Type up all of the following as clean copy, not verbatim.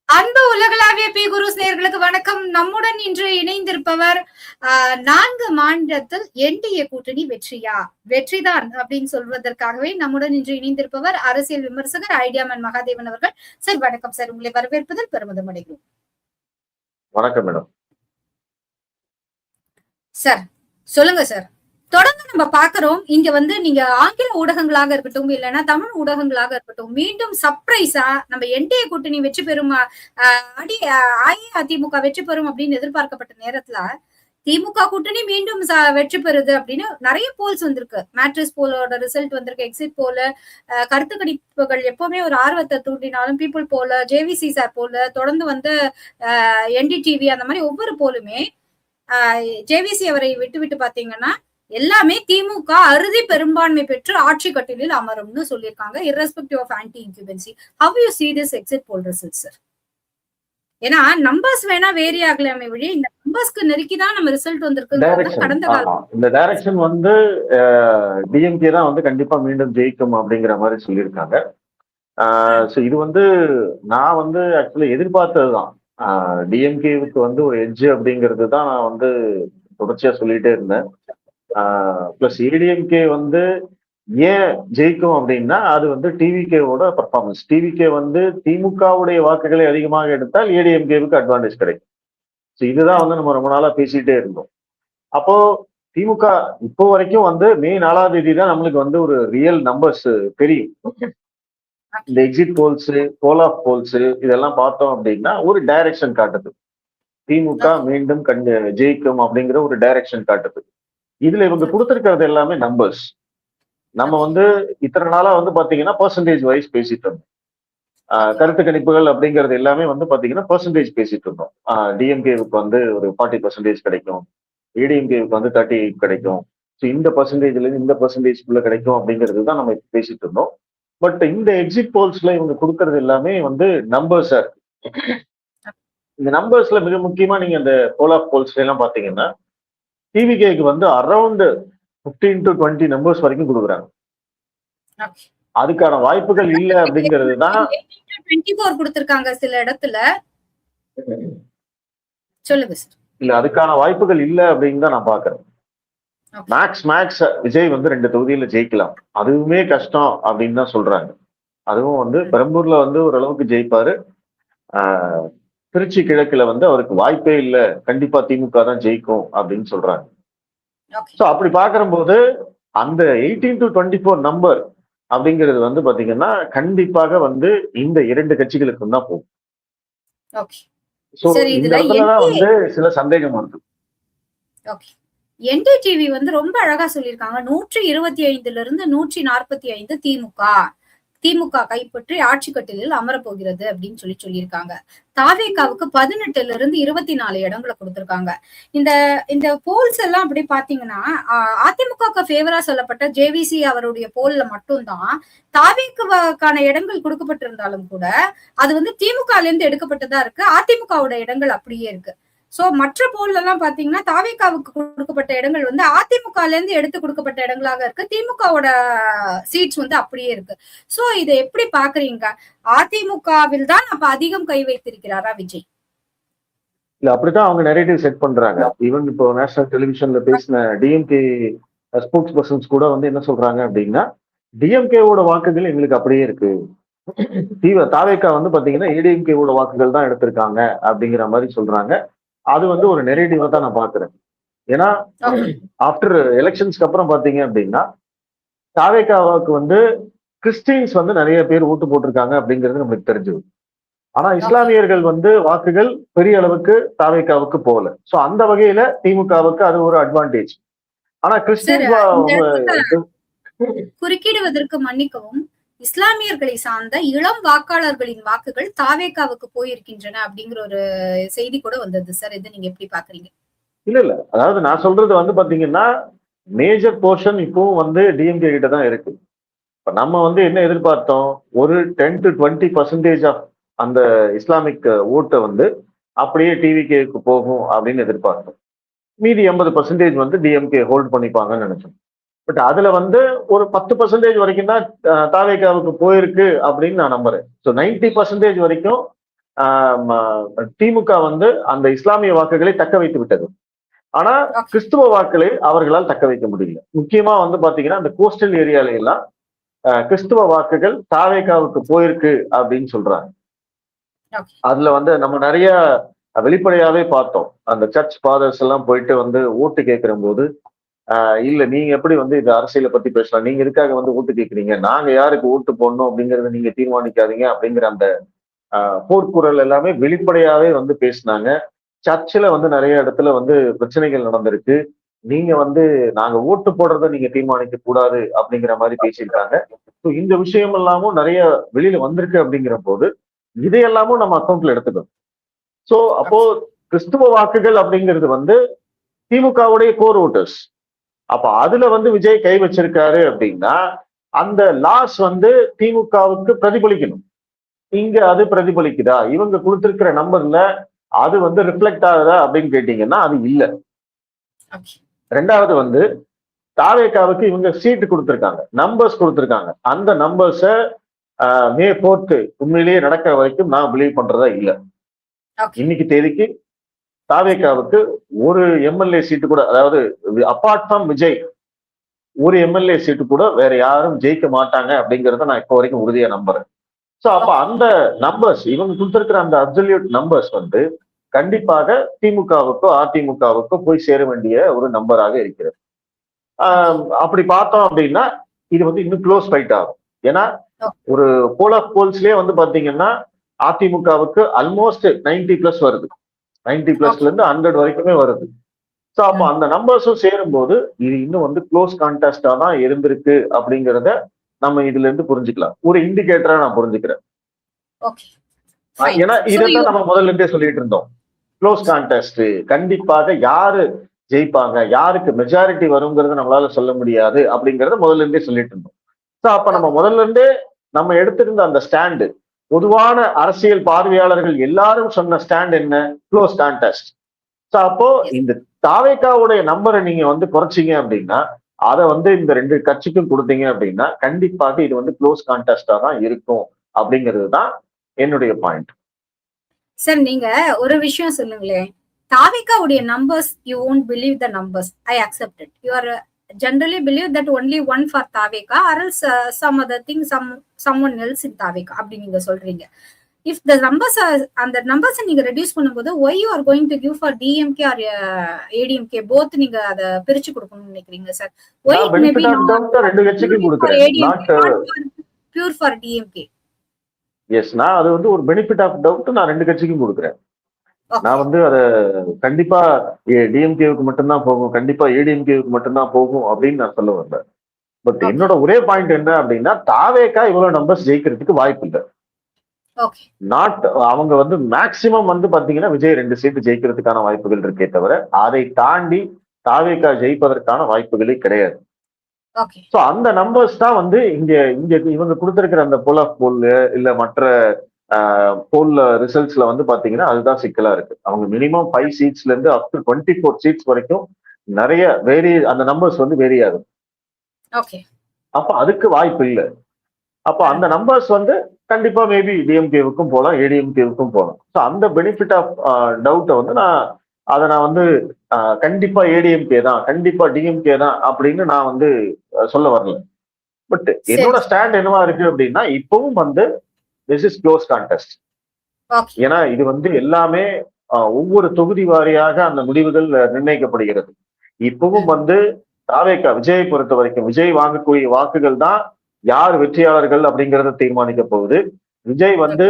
அன்பு உலகளாவிய பி குருஸ் நேயர்களுக்கு வணக்கம். நம்முடன் இன்று இணைந்திருப்பவர் 4 மாநிலத்தில் என்டிஏ கூட்டணி வெற்றியா? வெற்றிதான் அப்படின்னு சொல்வதற்காகவே நம்முடன் இன்று இணைந்திருப்பவர் அரசியல் விமர்சகர் ஐடியாமன் மகாதேவன் அவர்கள். சார் வணக்கம் சார். உங்களை வரவேற்பதில் பெருமிதம் அடைகிறோம். வணக்கம் மேடம். சார் சொல்லுங்க சார். தொடர்ந்து நம்ம பாக்குறோம், இங்க நீங்க ஆங்கில ஊடகங்களாக இருக்கட்டும், இல்லைன்னா தமிழ் ஊடகங்களாக இருக்கட்டும், மீண்டும் சர்ப்ரைஸா நம்ம என்டிஏ கூட்டணி வெற்றி பெறும், அஇஅதிமுக வெற்றி பெறும் அப்படின்னு எதிர்பார்க்கப்பட்ட நேரத்துல திமுக கூட்டணி மீண்டும் வெற்றி பெறுது அப்படின்னு நிறைய போல்ஸ் வந்திருக்கு. மேட்ரிக்ஸ் போலோட ரிசல்ட் வந்திருக்கு, எக்ஸிட் போல, கருத்து கணிப்புகள் எப்பவுமே ஒரு ஆர்வத்தை தூண்டினாலும் பீப்புள் போல, ஜேவிசி சார் போல, தொடர்ந்து என்டிடிவி அந்த மாதிரி ஒவ்வொரு போலுமே ஜேவிசி அவரை விட்டு பாத்தீங்கன்னா எல்லாமே திமுக அறுதி பெரும்பான்மை பெற்று ஆட்சி கட்டிலில் அமரும்னு சொல்லியிருக்காங்க, irrespective of anti incumbency. How you see this exit poll results, sir? ஏன்னா நம்பர்ஸ் வேணா வேரி ஆகலாமே வழி இந்த நம்பர்ஸ்க்கு நெருக்கிதான் நம்ம ரிசல்ட் வந்திருக்கு. கடந்த காலம் இந்த டைரக்ஷன் டிஎம்கே தான் கண்டிப்பா மீண்டும் ஜெயிக்கும் அப்படிங்கிற மாதிரி சொல்லியிருக்காங்க. இது நான் ஆக்சுவலி எதிர்பார்த்ததுதான். டிஎம்கேவுக்கு ஒரு எட்ஜ் அப்படிங்கிறது தான் நான் தொடர்ச்சியா சொல்லிட்டே இருந்தேன். பிளஸ் ஏடிஎம்கே ஏன் ஜெயிக்கும் அப்படின்னா அது டிவிகேவோட பர்ஃபார்மன்ஸ். டிவிகே திமுகவுடைய வாக்குகளை அதிகமாக எடுத்தால் ஏடிஎம்கேவுக்கு அட்வான்டேஜ் கிடைக்கும். இதுதான் நம்ம ரொம்ப நாளா பேசிட்டே இருந்தோம். அப்போ திமுக இப்போ வரைக்கும் மே 4ஆம் தேதி தான் நம்மளுக்கு ஒரு ரியல் நம்பர்ஸ் தெரியும். இந்த exit polls, poll of polls இதெல்லாம் பார்த்தோம் அப்படின்னா ஒரு டைரக்ஷன் காட்டுது. திமுக மீண்டும் ஜெயிக்கும் அப்படிங்கிற ஒரு டைரக்ஷன் காட்டுது. இதுல இவங்க கொடுத்திருக்கிறது எல்லாமே நம்பர்ஸ். நம்ம இத்தனை நாளா பாத்தீங்கன்னா பெர்சன்டேஜ் வைஸ் பேசிட்டு இருந்தோம். கருத்து கணிப்புகள் அப்படிங்கிறது எல்லாமே பாத்தீங்கன்னா பெர்சன்டேஜ் பேசிட்டு இருந்தோம். டிஎம்கேவுக்கு ஒரு 40% கிடைக்கும், ஏடிஎம்கேவுக்கு 38 கிடைக்கும். இந்த பர்சன்டேஜ்ல இருந்து இந்த பர்சன்டேஜ்குள்ள கிடைக்கும் அப்படிங்கிறது தான் நம்ம பேசிட்டு இருந்தோம். பட் இந்த எக்ஸிட் போல்ஸ்ல இவங்க கொடுக்கறது எல்லாமே நம்பர்ஸா இருக்கு. இந்த நம்பர்ஸ்ல மிக முக்கியமா நீங்க அந்த போல் ஆஃப் போல்ஸ்ல எல்லாம் பாத்தீங்கன்னா டிவிகேக்கு அரௌண்ட் 15 to 20 நம்பர்ஸ் வரைக்கும் கொடுக்குறாங்க. அதுக்கான வாய்ப்புகள் இல்ல அப்படிங்கிறது தான். 24 கொடுத்திருக்காங்க சில இடத்துல. சொல்லுங்க சார். இல்ல அதுக்கான வாய்ப்புகள் இல்ல அப்படின்னு தான் நான் பாக்குறேன். மேக்ஸ் விஜய் 2 தொகுதியில ஜெயிக்கலாம், அதுவுமே கஷ்டம் அப்படின்னு தான் சொல்றாங்க. அதுவும் பெரம்பூர்ல ஓரளவுக்கு ஜெயிப்பாரு. திருச்சி கிழக்குல அவருக்கு வாய்ப்பே இல்ல, கண்டிப்பா திமுக தான் ஜெயிக்கும் அப்படின்னு சொல்றாங்க. சோ அப்படி பாக்கும்போது அந்த 18 to 24 நம்பர் அப்படிங்கிறது பாத்தீங்கன்னா கண்டிப்பாக இந்த 2 கட்சிகளுக்கும் தான் போகும். சோ இந்த இடத்துலதான் சில சந்தேகம் வருது. என்டிடிவி ரொம்ப அழகா சொல்லியிருக்காங்க. 125 இருந்து 145 திமுக கைப்பற்றி ஆட்சி கட்டிலில் அமரப்போகிறது அப்படின்னு சொல்லியிருக்காங்க. தாவேகாவுக்கு 18 இருந்து 24 இடங்களை கொடுத்திருக்காங்க. இந்த போல்ஸ் எல்லாம் அப்படி பாத்தீங்கன்னா அதிமுக ஃபேவரா சொல்லப்பட்ட ஜேவிசி அவருடைய போல்ல மட்டும்தான் தாவேகாவுக்கான இடங்கள் கொடுக்கப்பட்டிருந்தாலும் கூட அது திமுகல இருந்து எடுக்கப்பட்டதா இருக்கு. அதிமுகவோட இடங்கள் அப்படியே இருக்கு. சோ மற்ற போல்ல எல்லாம் பாத்தீங்கன்னா தாவேகாவுக்கு கொடுக்கப்பட்ட இடங்கள் அதிமுகல இருந்து எடுத்து கொடுக்கப்பட்ட இடங்களாக இருக்கு. திமுகவோட சீட்ஸ் அப்படியே இருக்கு. சோ இதை எப்படி பாக்குறீங்க? அதிமுகவில் தான் அப்ப அதிகம் கை வைத்திருக்கிறாரா விஜய்? இல்ல அப்படித்தான் அவங்க நரேட்டிவ் செட் பண்றாங்க. ஈவன் இப்போ நேஷனல் டெலிவிஷன்ல பேசின டிஎம்கே ஸ்போக்ஸ் பர்சன்ஸ் கூட என்ன சொல்றாங்க அப்படின்னா டிஎம்கேவோட வாக்குகள் எங்களுக்கு அப்படியே இருக்கு, தாவேகா பாத்தீங்கன்னா ஏடிஎம்கேவோட வாக்குகள் தான் எடுத்திருக்காங்க அப்படிங்கிற மாதிரி சொல்றாங்க. அது ஒரு நெரேட்டிவா தான் நான் பாக்குறேன். ஏன்னா ஆஃப்டர் எலெக்ஷன்ஸ்க்கு அப்புறம் பாத்தீங்க அப்படின்னா தாவேகாவுக்கு கிறிஸ்டியன்ஸ் நிறைய பேர் ஓட்டு போட்டிருக்காங்க அப்படிங்கிறது நம்மளுக்கு தெரிஞ்சது. ஆனா இஸ்லாமியர்கள் வாக்குகள் பெரிய அளவுக்கு தாவேகாவுக்கு போகல. சோ அந்த வகையில திமுகவுக்கு அது ஒரு அட்வான்டேஜ். ஆனா கிறிஸ்டியன்ஸ் குறுக்கிடுவதற்கு மன்னிக்கவும், இஸ்லாமியர்களை சார்ந்த இளம் வாக்காளர்களின் வாக்குகள் தாவேகாவுக்கு போயிருக்கின்றன அப்படிங்கிற ஒரு செய்தி கூட வந்தது சார். இது நீங்க எப்படி பாக்குறீங்க? இல்ல அதாவது நான் சொல்றது பாத்தீங்கன்னா மேஜர் போர்ஷன் இப்பவும் டிஎம்கே கிட்ட தான் இருக்கு. இப்ப நம்ம என்ன எதிர்பார்த்தோம், ஒரு 10 to 20% ஆஃப் அந்த இஸ்லாமிக் ஓட்டை அப்படியே டிவிகேக்கு போகும் அப்படின்னு எதிர்பார்த்தோம். மீதி 80% டிஎம்கே ஹோல்ட் பண்ணிப்பாங்கன்னு நினைச்சோம். பட் அதுல வந்து ஒரு 10% வரைக்கும் தான் தாவேகாவுக்கு போயிருக்கு அப்படின்னு நான் நம்புறேன். ஸோ 90% வரைக்கும் திமுக வந்து அந்த இஸ்லாமிய வாக்குகளை தக்க வைத்து விட்டது. ஆனா ஓகே. கிறிஸ்துவ வாக்குகளை அவர்களால் தக்க வைக்க முடியல. முக்கியமா வந்து பாத்தீங்கன்னா அந்த கோஸ்டல் ஏரியால எல்லாம் கிறிஸ்துவ வாக்குகள் தாவேகாவுக்கு போயிருக்கு அப்படின்னு சொல்றாங்க. ஓகே. அதுல வந்து நம்ம நிறைய வெளிப்படையாவே பார்த்தோம். அந்த சர்ச் ஃபாதர்ஸ் எல்லாம் போயிட்டு வந்து ஓட்டு கேட்கிற போது இல்ல நீங்க எப்படி வந்து இது அரசியலை பத்தி பேசலாம்? நீங்க எதுக்காக வந்து ஓட்டு கேட்கிறீங்க? நாங்க யாருக்கு ஓட்டு போடணும் அப்படிங்கறத நீங்க தீர்மானிக்காதீங்க அப்படிங்கிற அந்த போர்க்குரல் எல்லாமே வெளிப்படையாவே வந்து பேசினாங்க. சர்ச்சில் வந்து நிறைய இடத்துல வந்து பிரச்சனைகள் நடந்திருக்கு. நீங்க வந்து நாங்க ஓட்டு போடுறத நீங்க தீர்மானிக்க கூடாது அப்படிங்கிற மாதிரி பேசியிருக்காங்க. ஸோ இந்த விஷயம் எல்லாமும் நிறைய வெளியில வந்திருக்கு அப்படிங்கிற போது இதையெல்லாமும் நம்ம அக்கௌண்ட்ல எடுத்துக்கணும். சோ அப்போ ஓகே. கிறிஸ்துவ வாக்குகள் அப்படிங்கிறது வந்து திமுகவுடைய கோர் ஓட்டர்ஸ். அப்ப அதுல வந்து விஜய் கை வச்சிருக்காரு அப்படின்னா அந்த லாஸ் வந்து திமுகவுக்கு பிரதிபலிக்கணும். இங்க அது பிரதிபலிக்குதா? இவங்க கொடுத்திருக்கிற நம்பர்ல அது வந்து ரிஃப்ளெக்ட் ஆகுதா அப்படின்னு கேட்டீங்கன்னா அது இல்ல. ஓகே. ரெண்டாவது வந்து தாவேகாவுக்கு இவங்க சீட்டு கொடுத்திருக்காங்க, நம்பர்ஸ் கொடுத்திருக்காங்க. அந்த நம்பர்ஸ மே 4 உண்மையிலேயே நடக்கிற வரைக்கும் நான் பிலீவ் பண்றதா இல்ல. ஓகே. இன்னைக்கு தேதிக்கு தாவேகாவுக்கு ஒரு எம்எல்ஏ சீட்டு கூட, அதாவது அப்பார்ட் ஃப்ரம் விஜய் ஒரு எம்எல்ஏ சீட்டு கூட வேற யாரும் ஜெயிக்க மாட்டாங்க அப்படிங்கறத நான் இப்ப வரைக்கும் உறுதியா நம்புறேன். சோ அப்ப ஓகே. அந்த நம்பர்ஸ் இவங்க கொடுத்திருக்கிற அந்த அப்சல்யூட் நம்பர்ஸ் வந்து கண்டிப்பாக திமுகவுக்கோ அதிமுகவுக்கோ போய் சேர வேண்டிய ஒரு நம்பராக இருக்கிறது. ஓகே. அப்படி பார்த்தோம் அப்படின்னா இது வந்து இன்னும் க்ளோஸ் ஃபைட் ஆகும். ஏன்னா ஓ- ஒரு போல் ஆஃப் போல்ஸ்லயே வந்து பாத்தீங்கன்னா அதிமுகவுக்கு ஆல்மோஸ்ட் 90 பிளஸ் வருது. 90 பிளஸ்ல ஓகே. இருந்து 100 வரைக்குமே வருது. சோ அப்போ ம். அந்த நம்பர்ஸும் சேரும்போது இது இன்னும் வந்து க்ளோஸ் கான்டெஸ்டா தான் இருந்திருக்கு அப்படிங்கிறத நம்ம இதுல இருந்து புரிஞ்சுக்கலாம். ஒரு இண்டிகேட்டரா நான் புரிஞ்சுக்கிறேன். ஓகே. ஃபைன். ஏன்னா சோ யூ இதைத்தான் நம்ம முதல்ல இருந்தே சொல்லிட்டு இருந்தோம். க்ளோஸ் கான்டெஸ்ட் கண்டிப்பாக யாரு ஜெயிப்பாங்க, யாருக்கு மெஜாரிட்டி வருங்கிறத நம்மளால சொல்ல முடியாது அப்படிங்கறத முதல்ல இருந்தே சொல்லிட்டு இருந்தோம். சோ அப்ப நம்ம ஓகே. முதல்ல இருந்தே நம்ம எடுத்திருந்த அந்த ஸ்டாண்டு, பொதுவான அரசியல் பார்வையாளர்கள் எல்லாரும் சொன்ன ஸ்டாண்ட் என்ன? Close contest. சோ அப்போ எஸ். இந்த தாவேகாவுடைய நம்பரை நீங்க வந்து குறைச்சீங்க அப்படின்னா அதை வந்து இந்த ரெண்டு கட்சிக்கும் கொடுத்தீங்க அப்படின்னா கண்டிப்பாக இது வந்து க்ளோஸ் கான்டெஸ்டா தான் இருக்கும் அப்படிங்கிறது தான் என்னுடைய பாயிண்ட். சார் நீங்க ஒரு விஷயம் சொல்லுங்களேன். தாவேகாவுடைய numbers you won't believe the numbers. I accept it. You are generally believe that only one for Taveka or else some other thing, someone else in Taveka அப்படி நீங்க சொல்றீங்க. If the numbers are அந்த numbers நீங்க reduce பண்ணும்போது why you are going to give for DMK or ADMK both நீங்க அத பிரிச்சு கொடுக்கணும்னு நினைக்கிறீங்க சார்? Why நான் it may be benefit of not doubt ரெண்டு கட்சிக்கும் purely for கொடுக்குறேன். ADMK, not not for pure for DMK? Yes, நான் அது வந்து ஒரு பெனிஃபிட் ஆஃப் டவுட் நான் ரெண்டு கட்சிக்கும் கொடுக்குறேன். நான் Okay. வந்து அதை கண்டிப்பா டிஎம்கேவுக்கு மட்டும்தான் போகும், கண்டிப்பா ஏடிஎம்கேவுக்கு மட்டும்தான் போகும் அப்படின்னு நான் சொல்ல வந்தேன். But Okay. என்னோட ஒரே பாயிண்ட் என்ன அப்படின்னா தாவேகா இவ்வளவு நம்பர்ஸ் ஜெயிக்கிறதுக்கு வாய்ப்பு இல்லை. Okay. நாட் அவங்க வந்து மேக்சிமம் வந்து பாத்தீங்கன்னா விஜய் 2 சீட்டு ஜெயிக்கிறதுக்கான வாய்ப்புகள் இருக்கே தவிர அதை தாண்டி தாவேகா ஜெயிப்பதற்கான வாய்ப்புகளே கிடையாது. Okay. சோ அந்த நம்பர்ஸ் தான் வந்து இங்க இங்க இவங்க கொடுத்திருக்கிற அந்த போல் ஆஃப் போல் இல்ல மற்ற போல்ல ரிசல்ட்ஸ்ல வந்து பாத்தீங்கன்னா அதுதான் சிக்கலா இருக்கு. அவங்க மினிமம் 5 சீட்ஸ்ல இருந்து அப் டு 24 சீட்ஸ் வரைக்கும் நிறைய அந்த நம்பர்ஸ் வந்து வேரி ஆகுது. Okay. அப்ப அதுக்கு வாய்ப்பு இல்லை. அப்ப அந்த நம்பர்ஸ் வந்து கண்டிப்பா மேபி டிஎம்கேவுக்கும் போகலாம், ஏடிஎம்கேவுக்கும் போகலாம். ஸோ அந்த பெனிஃபிட் ஆஃப் டவுட்டை வந்து நான் வந்து கண்டிப்பா ஏடிஎம்கே தான், கண்டிப்பா டிஎம்கே தான் அப்படின்னு நான் வந்து சொல்ல வரல. பட் என்னோட சரி. ஸ்டாண்ட் என்னவா இருக்கு அப்படின்னா இப்பவும் வந்து this is close contest. Okay. ஏன்னா இது வந்து எல்லாமே ஒவ்வொரு தொகுதி வாரியாக அந்த முடிவுகள் நிர்ணயிக்கப்படுகிறது. இப்பவும் வந்து தாவேகா விஜயை பொறுத்த வரைக்கும் விஜய் வாங்கக்கூடிய வாக்குகள் தான் யார் வெற்றியாளர்கள் அப்படிங்கறத தீர்மானிக்க போகுது. விஜய் வந்து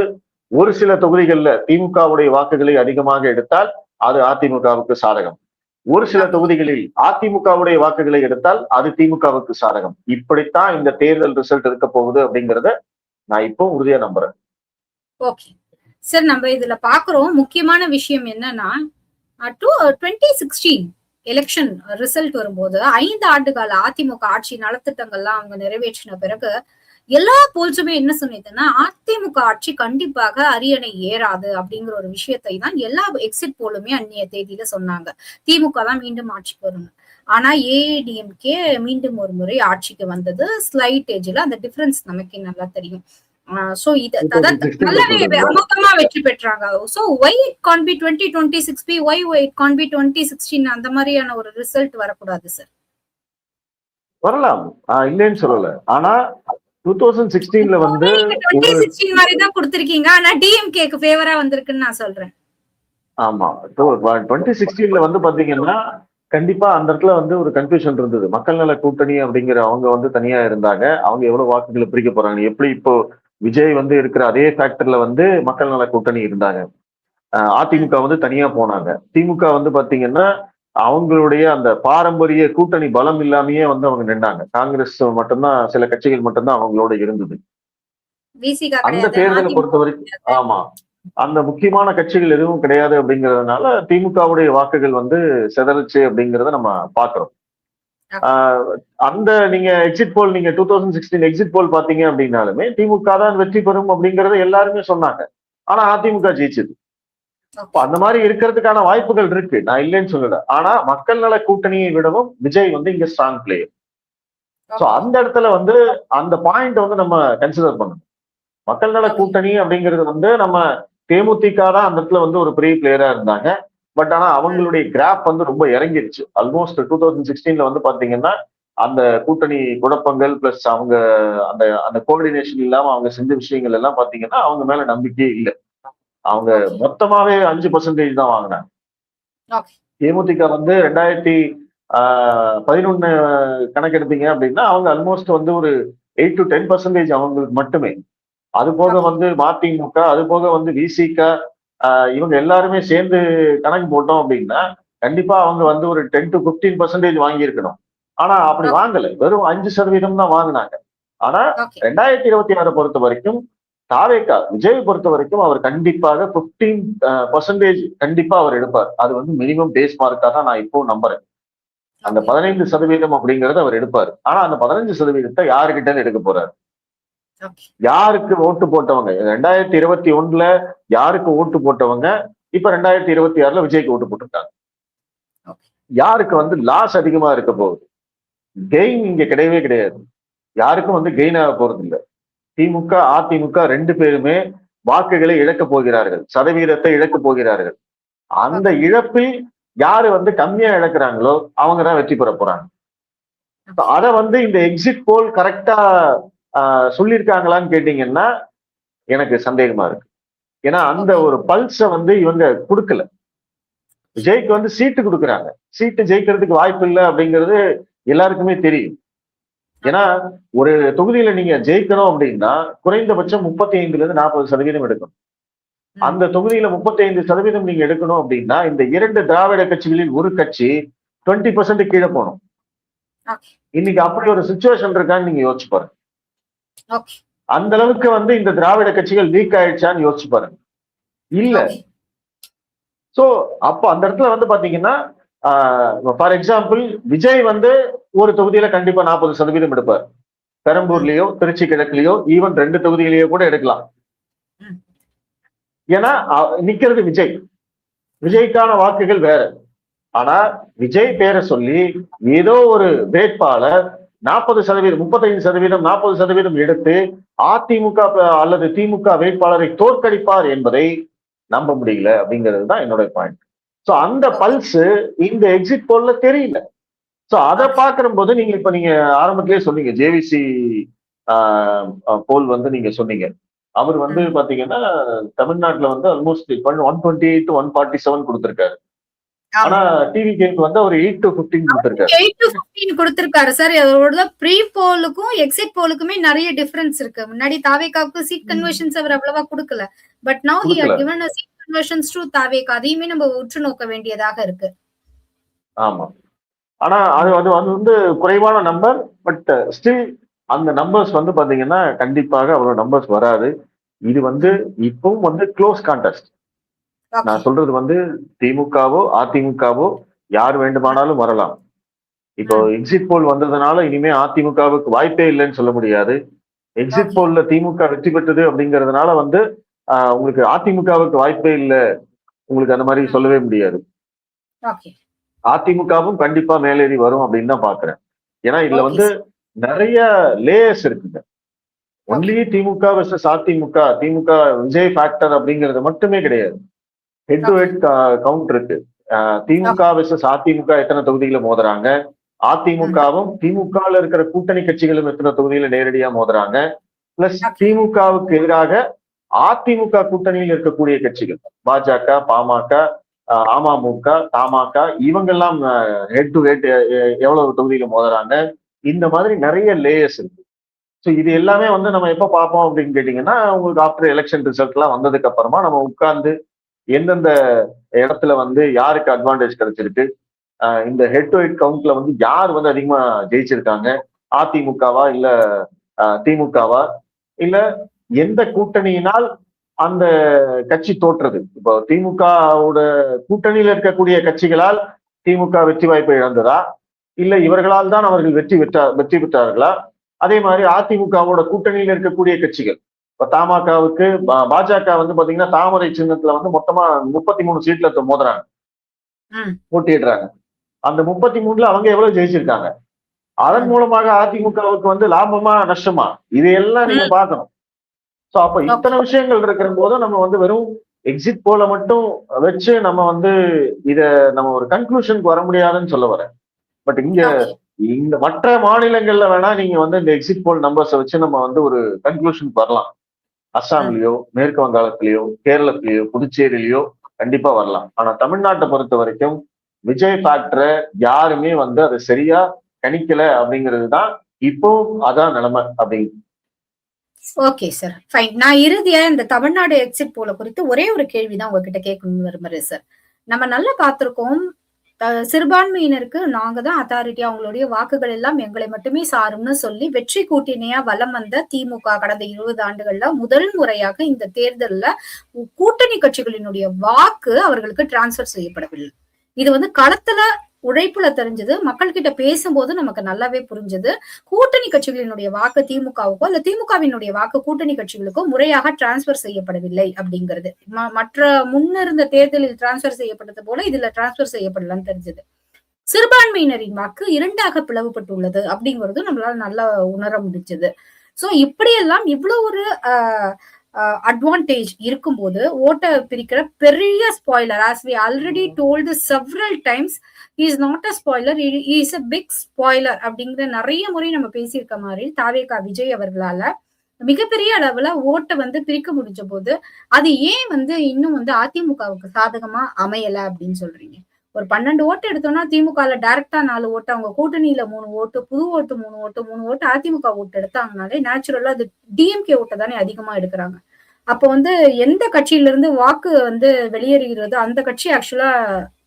ஒரு சில தொகுதிகள்ல திமுகவுடைய வாக்குகளை அதிகமாக எடுத்தால் அது அதிமுகவுக்கு சாதகம். ஒரு சில தொகுதிகளில் அதிமுகவுடைய வாக்குகளை எடுத்தால் அது திமுகவுக்கு சாதகம். இப்படித்தான் இந்த தேர்தல் ரிசல்ட் இருக்க போகுது அப்படிங்கறத நான் இப்போ உறுதியா நம்புறேன். ஓகே சார், நம்ம இதுல பாக்குறோம் முக்கியமான விஷயம் என்னன்னா 2016 எலெக்ஷன் ரிசல்ட் வரும்போது 5 ஆண்டுகால அதிமுக ஆட்சி நலத்திட்டங்கள்லாம் அவங்க நிறைவேற்றின பிறகு எல்லா போல்ஸுமே என்ன சொன்னதுன்னா அதிமுக ஆட்சி கண்டிப்பாக அரியணை ஏறாது அப்படிங்கிற ஒரு விஷயத்தை தான் எல்லா எக்ஸிட் போலுமே அந்நிய தேதியில சொன்னாங்க. திமுக தான் மீண்டும் ஆட்சிக்கு வரும். ஆனா ஏஐடிஎம்கே மீண்டும் ஒரு முறை ஆட்சிக்கு வந்தது. ஸ்லைட் ஏஜ்ல அந்த டிஃபரன்ஸ் நமக்கு நல்லா தெரியும். சோ இது நல்லாவே அமோகமா வெற்றி பெற்றாங்க. So why it can be 2026 be why it can be 2016 அந்த மாதிரியான ஒரு ரிசல்ட் வரக்கூடாது சார்? வரலாம், இல்லைன்னு சொல்லல. ஆனா 2016ல வந்து 2016 மாதிரி தான் கொடுத்திருக்கீங்க. ஆனா டிஎம்கேக்கு ஃபேவரா வந்திருக்குன்னு நான் சொல்றேன். ஆமா, 2016ல வந்து பாத்தீங்கன்னா கண்டிப்பா அந்த இடத்துல வந்து ஒரு கன்ஃபியூஷன் இருந்தது. மக்கள் நல கூட்டணி அப்படிங்கிற அவங்க வந்து தனியா இருந்தாங்க. அவங்க எவ்வளவு வாக்குகளை பிரிக்க போறாங்க, எப்படி இப்போ விஜய் வந்து இருக்கிற அதே ஃபேக்டர்ல வந்து மக்கள் நல கூட்டணி இருந்தாங்க. அதிமுக வந்து தனியா போனாங்க. திமுக வந்து பாத்தீங்கன்னா அவங்களுடைய அந்த பாரம்பரிய கூட்டணி பலம் இல்லாமயே வந்து அவங்க நின்றாங்க. காங்கிரஸ் மட்டும்தான், சில கட்சிகள் மட்டும்தான் அவங்களோட இருந்தது. அந்த தேர்தலை பொறுத்த வரைக்கும் ஆமா, அந்த முக்கியமான கட்சிகள் எதுவும் கிடையாது அப்படிங்கிறதுனால திமுகவுடைய வாக்குகள் வந்து சிதறுச்சு அப்படிங்கிறத நம்ம பாக்குறோம். அந்த நீங்க எக்ஸிட் போல், நீங்க 2016 எக்ஸிட் போல் பாத்தீங்க அப்படின்னாலுமே திமுக தான் வெற்றி பெறும் அப்படிங்கறத எல்லாருமே சொன்னாங்க. ஆனா அதிமுக ஜெயிச்சது. அந்த மாதிரி இருக்கிறதுக்கான வாய்ப்புகள் இருக்கு, நான் இல்லைன்னு சொல்லல. ஆனா மக்கள் நல கூட்டணியை விடவும் விஜய் வந்து இங்க ஸ்ட்ராங் பிளேயர். சோ அந்த இடத்துல வந்து அந்த பாயிண்ட் வந்து நம்ம கன்சிடர் பண்ணணும். மக்கள் நல கூட்டணி அப்படிங்கிறது வந்து நம்ம தேமுதிக தான் அந்த இடத்துல வந்து ஒரு பெரிய பிளேயரா இருந்தாங்க. பட் ஆனா அவங்களுடைய கிராப் வந்து ரொம்ப இறங்கிருச்சு. ஆல்மோஸ்ட் 2016ல வந்து பாத்தீங்கன்னா அந்த கூட்டணி குழப்பங்கள் பிளஸ் அவங்க அந்த அந்த கோஆர்டினேஷன் இல்லாம அவங்க செஞ்ச விஷயங்கள் எல்லாம் பாத்தீங்கன்னா அவங்க மேல நம்பிக்கையே இல்லை. அவங்க மொத்தமாவே 5% தான் வாங்கினாங்க. தேமுதிக வந்து 2011 கணக்கெடுத்தீங்க அப்படின்னா அவங்க ஆல்மோஸ்ட் வந்து ஒரு 8 to 10% அவங்களுக்கு மட்டுமே. அது போக வந்து மதிமுக, அது போக வந்து விசிக, இவங்க எல்லாருமே சேர்ந்து கணக்கு போட்டோம் அப்படின்னா கண்டிப்பா அவங்க வந்து ஒரு 10 to 15% வாங்கி இருக்கணும். ஆனா அப்படி வாங்கல, வெறும் 5% தான் வாங்கினாங்க. ஆனா 2026 பொறுத்த வரைக்கும் தாவேகா விஜய் பொறுத்த வரைக்கும் அவர் கண்டிப்பாக 15% கண்டிப்பா அவர் எடுப்பார். அது வந்து மினிமம் பேஸ் மார்க்கா தான் நான் இப்போ நம்புறேன். அந்த 15% அப்படிங்கறது அவர் எடுப்பார். ஆனா அந்த 15% யாருக்கிட்ட எடுக்க போறாரு? யாருக்கு ஓட்டு போட்டவங்க 2021ல யாருக்கு ஓட்டு போட்டவங்க இப்ப 2026ல விஜய்க்கு ஓட்டு போட்டிருக்காங்க. யாருக்கு வந்து லாஸ் அதிகமா இருக்க போகுது? கெயின் இங்க கிடையவே கிடையாது. யாருக்கும் வந்து கெயின் ஆக போறது இல்லை. திமுக அதிமுக 2 பேருமே வாக்குகளை இழக்க போகிறார்கள், சதவீதத்தை இழக்க போகிறார்கள். அந்த இழப்பில் யாரு வந்து கம்மியா இழக்கிறாங்களோ அவங்கதான் வெற்றி பெற போறாங்க. அத வந்து இந்த எக்ஸிட் போல் கரெக்டா சொல்லியிருக்காங்களான்னு கேட்டீங்கன்னா எனக்கு சந்தேகமா இருக்கு. ஏன்னா அந்த ஒரு பல்ஸ வந்து இவங்க கொடுக்கல. விஜய்க்கு வந்து சீட்டு கொடுக்குறாங்க, சீட்டு ஜெயிக்கிறதுக்கு வாய்ப்பு இல்லை அப்படிங்கிறது எல்லாருக்குமே தெரியும். ஏன்னா ஒரு தொகுதியில நீங்க ஜெயிக்கணும் அப்படின்னா குறைந்தபட்சம் 35ல இருந்து 40% எடுக்கணும். அந்த தொகுதியில 35% நீங்க எடுக்கணும் அப்படின்னா இந்த 2 திராவிட கட்சிகளில் ஒரு கட்சி 20% கீழே போகணும். இன்னைக்கு அப்படி ஒரு சிச்சுவேஷன் இருக்கான்னு நீங்க யோசிச்சு பாருங்க. அந்த அளவுக்கு வந்து இந்த திராவிட கட்சிகள் வீக் ஆயிடுச்சான்னு யோசிச்சு பாருங்க. இல்ல. சோ அப்ப அந்த இடத்துல வந்து பாத்தீங்கன்னா ஃபார் எக்ஸாம்பிள் விஜய் வந்து ஒரு தொகுதியில கண்டிப்பா 40% எடுப்பார். பெரம்பூர்லயோ திருச்சி கிழக்குலயோ ஈவன் 2 தொகுதியிலேயோ கூட எடுக்கலாம். ஏன்னா நிக்கிறது விஜய், விஜய்க்கான வாக்குகள் வேற. ஆனா விஜய் பேரை சொல்லி ஏதோ ஒரு வேட்பாளர் 40%, 35%, 40% எடுத்து அதிமுக அல்லது திமுக வேட்பாளரை தோற்கடிப்பார் என்பதை நம்ப முடியல அப்படிங்கிறது தான் என்னோட பாயிண்ட். சோ அந்த பல்ஸ் இந்த எக்ஸிட் போல்ல தெரியல. சோ அதை பாக்குற போது நீங்க ஆரம்பத்திலேயே சொன்னீங்க ஜேவிசி போல் வந்து நீங்க சொன்னீங்க. அவர் வந்து பாத்தீங்கன்னா தமிழ்நாட்டுல வந்து ஆல்மோஸ்ட் 128 to 147 கொடுத்திருக்காரு. ஆனா டிவிகேக்கு வந்து அவர் 8 to 15 கொடுத்திருக்காரு. 8 to 15 கொடுத்திருக்காரு சார். அதோட ப்ரீ போலுக்கும் எக்ஸிட் போலுக்குமே நிறைய டிஃபரன்ஸ் இருக்கு. முன்னாடி தாவேகாவுக்கு சீட் கன்வர்ஷன்ஸ் அவர் அவ்வளவா கொடுக்கல. பட் நவ he had given a seat conversions to தாவேகா. அதையுமே நம்ம உற்று நோக்க வேண்டியதாக இருக்கு. ஆமா. ஆனா அது வந்து குறைவான நம்பர். பட் ஸ்டில் அந்த நம்பர்ஸ் வந்து பாத்தீங்கன்னா கண்டிப்பாக அவ்வளவு நம்பர்ஸ் வராது. இது வந்து இப்பவும் வந்து க்ளோஸ் கான்டெஸ்ட். நான் சொல்றது வந்து திமுகவோ அதிமுகவோ யார் வேண்டுமானாலும் வரலாம். இப்போ எக்ஸிட் போல் வந்ததுனால இனிமே அதிமுகவுக்கு வாய்ப்பே இல்லைன்னு சொல்ல முடியாது. எக்ஸிட் போல்ல திமுக வெற்றி பெற்றது அப்படிங்கறதுனால வந்து உங்களுக்கு அதிமுகவுக்கு வாய்ப்பே இல்லை, உங்களுக்கு அந்த மாதிரி சொல்லவே முடியாது. அதிமுகவும் கண்டிப்பா மேலேறி வரும் அப்படின்னு தான் பாக்குறேன். ஏன்னா இதுல ஓகே வந்து சார். நிறைய லேயர்ஸ் இருக்குங்க. ஓகே. ஒன்லி திமுக வெர்சஸ் அதிமுக, திமுக விஜய் ஃபேக்டர் அப்படிங்கிறது மட்டுமே கிடையாது. Head to okay. Head count இருக்கு. திமுக ஓகே. வெர்சஸ் அதிமுக எத்தனை தொகுதியில மோதுறாங்க, ம். அதிமுகவும் திமுகல இருக்கிற கூட்டணி கட்சிகளும் எத்தனை தொகுதியில நேரடியா மோதுறாங்க, பிளஸ் ஓகே. திமுகவுக்கு எதிராக அதிமுக கூட்டணியில் இருக்கக்கூடிய கட்சிகள் பாஜக, பாமக, அமமுக, தமாக இவங்கெல்லாம் ஹெட் டு ஹெட் எவ்வளவு தொகுதியில மோதுறாங்க. இந்த மாதிரி நிறைய லேயர்ஸ் இருக்கு. ஸோ இது எல்லாமே வந்து நம்ம எப்ப பார்ப்போம் அப்படின்னு கேட்டீங்கன்னா, உங்களுக்கு ஆஃப்டர் எலெக்ஷன் ரிசல்ட் எல்லாம் வந்ததுக்கு அப்புறமா நம்ம உட்கார்ந்து எந்தெந்த இடத்துல வந்து யாருக்கு அட்வான்டேஜ் கிடைச்சிருக்கு, இந்த ஹெட் டு ஹெட் கவுண்ட்ல வந்து யார் வந்து அதிகமா ஜெயிச்சிருக்காங்க, அதிமுகவா இல்ல திமுகவா இல்ல எந்த கூட்டணியினால் அந்த கட்சி தோற்றது. இப்போ திமுகவோட கூட்டணியில இருக்கக்கூடிய கட்சிகளால் திமுக வெற்றி வாய்ப்பை இழந்ததா, இல்ல இவர்களால் தான் அவர்கள் வெற்றி பெற்றார்களா? அதே மாதிரி அதிமுகவோட கூட்டணியில இருக்கக்கூடிய கட்சிகள் இப்ப தமாகவுக்கு பாஜக வந்து பாத்தீங்கன்னா தாமரை சின்னத்துல வந்து மொத்தமா 33 சீட்ல மோதுறாங்க, ம். போட்டியிடுறாங்க. அந்த 33ல அவங்க எவ்வளவு ஜெயிச்சிருக்காங்க? அதன் ம். மூலமாக அதிமுகவுக்கு வந்து லாபமா நஷ்டமா இதையெல்லாம் நீங்க ம். பார்க்கணும். சோ அப்ப ஓகே. இத்தனை விஷயங்கள் இருக்கிற போது நம்ம வந்து வெறும் எக்ஸிட் போல மட்டும் வச்சு நம்ம வந்து இத நம்ம ஒரு கன்க்ளூஷனுக்கு வர முடியாதுன்னு சொல்ல வரேன். பட் இங்க ஓகே. இந்த மற்ற மாநிலங்கள்ல வேணா நீங்க வந்து இந்த எக்ஸிட் போல் நம்பர்ஸை வச்சு நம்ம வந்து ஒரு கன்க்ளூஷனுக்கு வரலாம். ம். அஸ்ஸாம்லயோ, மேற்கு வங்காளத்திலயோ, கேரளத்திலயோ, புதுச்சேரியிலயோ கண்டிப்பா வரலாம். ஆனா தமிழ்நாட்டை பொறுத்த வரைக்கும் விஜய் ஃபேக்டரை யாருமே வந்து அதை சரியா கணிக்கல அப்படிங்கிறது தான் இப்போ அதான் நிலைமை அப்படிங்க. Okay sir. ஃபைன். நான் இறுதியா இந்த தமிழ்நாடு எக்ஸிட் போல குறித்து ஒரே ஒரு கேள்வி தான் உங்ககிட்ட கேட்கணும்னு விரும்புறேன் சார். நம்ம நல்லா பார்த்திருக்கோம். சிறுபான்மையினருக்கு நாங்க தான் அத்தாரிட்டி அவங்களுடைய வாக்குகள் எல்லாம் எங்களை மட்டுமே சாரும்னு சொல்லி வெற்றி கூட்டணியா வலம் வந்த திமுக கடந்த 20 ஆண்டுகள்ல முதல் முறையாக இந்த தேர்தல்ல கூட்டணி கட்சிகளினுடைய வாக்கு அவர்களுக்கு டிரான்ஸ்பர் செய்யப்படவில்லை. இது வந்து களத்துல உழைப்புல தெரிஞ்சது. மக்கள் கிட்ட பேசும்போது நமக்கு நல்லாவே புரிஞ்சது. கூட்டணி கட்சிகளினுடைய வாக்கு திமுகவுக்கோ இல்ல திமுகவினுடைய வாக்கு கூட்டணி கட்சிகளுக்கோ முறையாக டிரான்ஸ்பர் செய்யப்படவில்லை அப்படிங்கிறது. மற்ற முன்னிருந்த தேர்தலில் டிரான்ஸ்பர் செய்யப்பட்டது போல இதுல டிரான்ஸ்பர் செய்யப்படலன்னு தெரிஞ்சது. சிறுபான்மையினரின் வாக்கு இரண்டாக பிளவுபட்டுள்ளது அப்படிங்கிறது நம்மளால நல்லா உணர முடிஞ்சது. சோ இப்படியெல்லாம் இவ்வளவு ஒரு அட்வான்டேஜ் இருக்கும்போது ஓட்ட பிரிக்கிற பெரிய spoiler as we already told several times he is not a spoiler, he is a big spoiler அப்படிங்கிற நிறைய முறை நம்ம பேசியிருக்க மாதிரி தாவேகா விஜய் அவர்களால மிகப்பெரிய அளவுல ஓட்டை வந்து பிரிக்க முடிஞ்ச போது அது ஏன் வந்து இன்னும் வந்து அதிமுகவுக்கு சாதகமா அமையல அப்படின்னு சொல்றீங்க? ஒரு 12 ஓட்டு எடுத்தோம்னா திமுகல டைரக்டா 4 ஓட்டு, அவங்க கூட்டணியில 3 ஓட்டு, புது ஓட்டு 3 ஓட்டு, 3 ஓட்டு அதிமுக ஓட்டு எடுத்தாங்கனாலே நேச்சுரலா அது டிஎம்கே ஓட்டை தானே அதிகமா எடுக்கிறாங்க. அப்போ வந்து எந்த கட்சியில இருந்து வாக்கு வந்து வெளியேறுகிறதோ அந்த கட்சி ஆக்சுவலா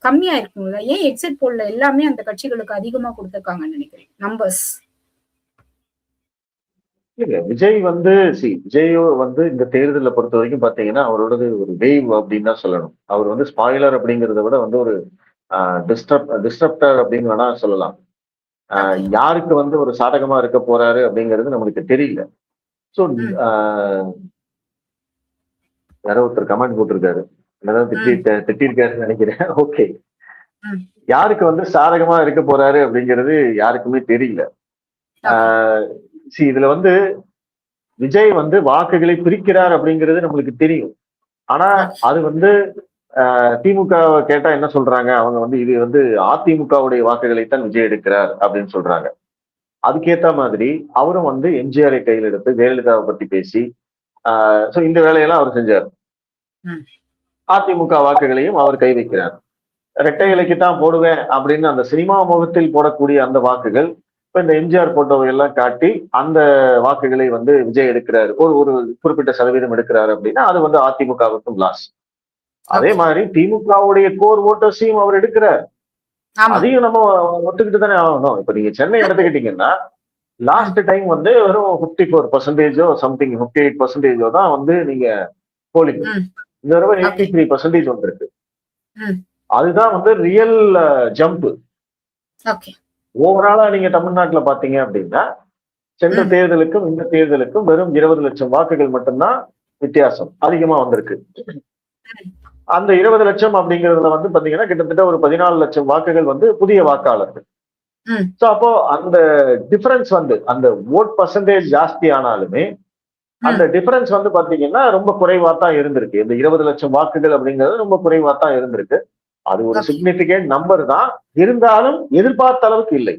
கம்மியா இருக்கும்ல. ஏன் எக்ஸிட் போல்ல எல்லாமே அந்த கட்சிகளுக்கு அதிகமா கொடுத்திருக்காங்கன்னு நினைக்கிறேன் நம்பர்ஸ்? இல்ல விஜய் வந்து விஜய் வந்து இந்த தேர்தலை பொறுத்த வரைக்கும் பாத்தீங்கன்னா அவரோடது ஒரு வேவ் அப்படின்னு தான் சொல்லணும். அவர் வந்து ஸ்பாயிலர் அப்படிங்கிறத விட வந்து ஒரு டிஸ்டர்ப்டர் அப்படின்னு வேணா சொல்லலாம். ஓகே. யாருக்கு வந்து ஒரு சாதகமா இருக்க போறாரு அப்படிங்கிறது நம்மளுக்கு தெரியல. ஸோ ம். யாரோ ஒருத்தர் கமெண்ட் போட்டிருக்காரு, என்னதான் ம். திட்டிருக்காருன்னு நினைக்கிறேன். ஓகே, ம். யாருக்கு வந்து சாதகமா இருக்க போறாரு அப்படிங்கிறது யாருக்குமே தெரியல. இதுல வந்து விஜய் வந்து வாக்குகளை பிரிக்கிறார் அப்படிங்கிறது நம்மளுக்கு தெரியும். ஆனா அது வந்து திமுக கேட்டா என்ன சொல்றாங்க, அவங்க வந்து இது வந்து அதிமுகவுடைய வாக்குகளைத்தான் விஜய் எடுக்கிறார் அப்படின்னு சொல்றாங்க. அதுக்கேத்த மாதிரி அவரும் வந்து எம்ஜிஆரை கையில் எடுத்து ஜெயலலிதாவை பத்தி பேசி இந்த வேலையெல்லாம் அவர் செஞ்சார். அதிமுக வாக்குகளையும் அவர் கை வைக்கிறார். இரட்டை இலைக்கு தான் போடுவேன் அப்படின்னு அந்த சினிமா முகத்தில் போடக்கூடிய அந்த வாக்குகள் இப்ப இந்த எம்ஜிஆர் போட்டோவை எல்லாம் காட்டி அந்த வாக்குகளை வந்து விஜய் எடுக்கிறாரு, ஒரு ஒரு குறிப்பிட்ட சதவீதம் எடுக்கிறாரு அப்படின்னா அது வந்து அதிமுகவுக்கும் லாஸ். அதே மாதிரி திமுகவுடைய கோர் ஓட்டர்ஸையும் அவர் எடுக்கிறார். அதையும் நம்ம ஒத்துக்கிட்டு தானே ஆகணும். இப்ப நீங்க சென்னை எடுத்துக்கிட்டீங்கன்னா லாஸ்ட் டைம் வந்து வெறும் 54% சம்திங் 58% தான் வந்து நீங்க போலிங். இந்த தடவை 83% வந்திருக்கு. அதுதான் வந்து ரியல் ஜம்ப். ஓவராலா நீங்க தமிழ்நாட்டுல பாத்தீங்க அப்படின்னா சென்ற தேர்தலுக்கும் இந்த தேர்தலுக்கும் வெறும் 20 லட்சம் வாக்குகள் மட்டும்தான் வித்தியாசம் அதிகமா வந்திருக்கு. அந்த 20 லட்சம் அப்படிங்கறதுல வந்து பாத்தீங்கன்னா கிட்டத்தட்ட ஒரு 14 லட்சம் வாக்குகள் வந்து புதிய வாக்காளர்கள். ம், சோ அப்போ அந்த டிஃபரன்ஸ் வந்து அந்த ஓட் பர்சன்டேஜ் ஜாஸ்தி ஆனாலுமே அந்த ம். டிஃபரன்ஸ் வந்து பாத்தீங்கன்னா ரொம்ப குறைவா தான் இருந்திருக்கு. இந்த 20 லட்சம் வாக்குகள் அப்படிங்கிறது ரொம்ப குறைவா தான் இருந்திருக்கு. அது ஒரு ஓகே, சிக்னிபிகன்ட் நம்பர் தான். இருந்தாலும் எதிர்பார்த்த அளவுக்கு இல்லை.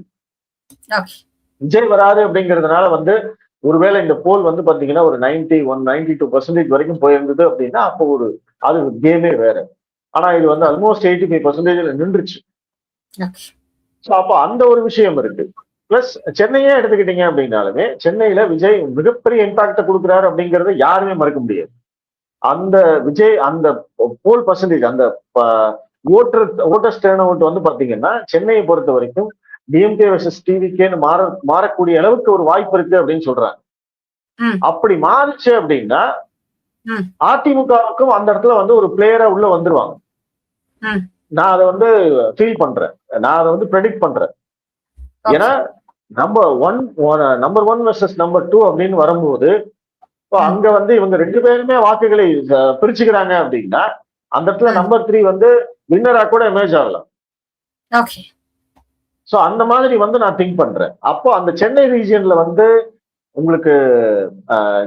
ஓகே. விஜய் வராது அப்படிங்கிறதுனால வந்து ஒருவேளை இந்த போல் வந்து பாத்தீங்கன்னா ஒரு 92% வரைக்கும் போயிருந்தது அப்படின்னா அப்போ ஒரு அது கேமே வேற. ஆனா இது வந்து ஆல்மோஸ்ட் 85% நின்றுச்சு. ஓகே. சோ அப்போ அந்த ஒரு விஷயம் இருக்கு. பிளஸ் சென்னையே எடுத்துக்கிட்டீங்க அப்படின்னாலுமே சென்னையில விஜய் மிகப்பெரிய இம்பாக்ட கொடுக்குறாரு அப்படிங்கறத யாருமே மறுக்க முடியாது. அந்த விஜய் அந்த போல் பர்சன்டேஜ் அந்த ஓட்டர்ஸ் டர்ன் அவுட் வந்து பாத்தீங்கன்னா சென்னையை பொறுத்த வரைக்கும் டிஎம்கே வர்சஸ் டிவிகேன்னு மாறக்கூடிய அளவுக்கு ஒரு வாய்ப்பு இருக்கு அப்படின்னு சொல்றாங்க. ம், அப்படி மாறுச்சு அப்படின்னா ம், அதிமுகவுக்கும் அந்த இடத்துல வந்து ஒரு பிளேயரா உள்ள வந்துருவாங்க. ம். நான் அதை வந்து ஃபீல் பண்றேன். நான் அதை வந்து ப்ரெடிக்ட் பண்றேன். ஏன்னா okay. Number one versus number two அப்படின்னு வரும்போது இப்போ ம். அங்க வந்து இவங்க ரெண்டு பேருமே வாக்குகளை பிரிச்சுக்கிறாங்க அப்படின்னா அந்த இடத்துல ம். நம்பர் த்ரீ வந்து வின்னரா கூட எமேஜ் ஆகலாம். ஓகே. சோ அந்த மாதிரி வந்து நான் திங்க் பண்றேன். அப்போ அந்த சென்னை ரீஜியன்ல வந்து உங்களுக்கு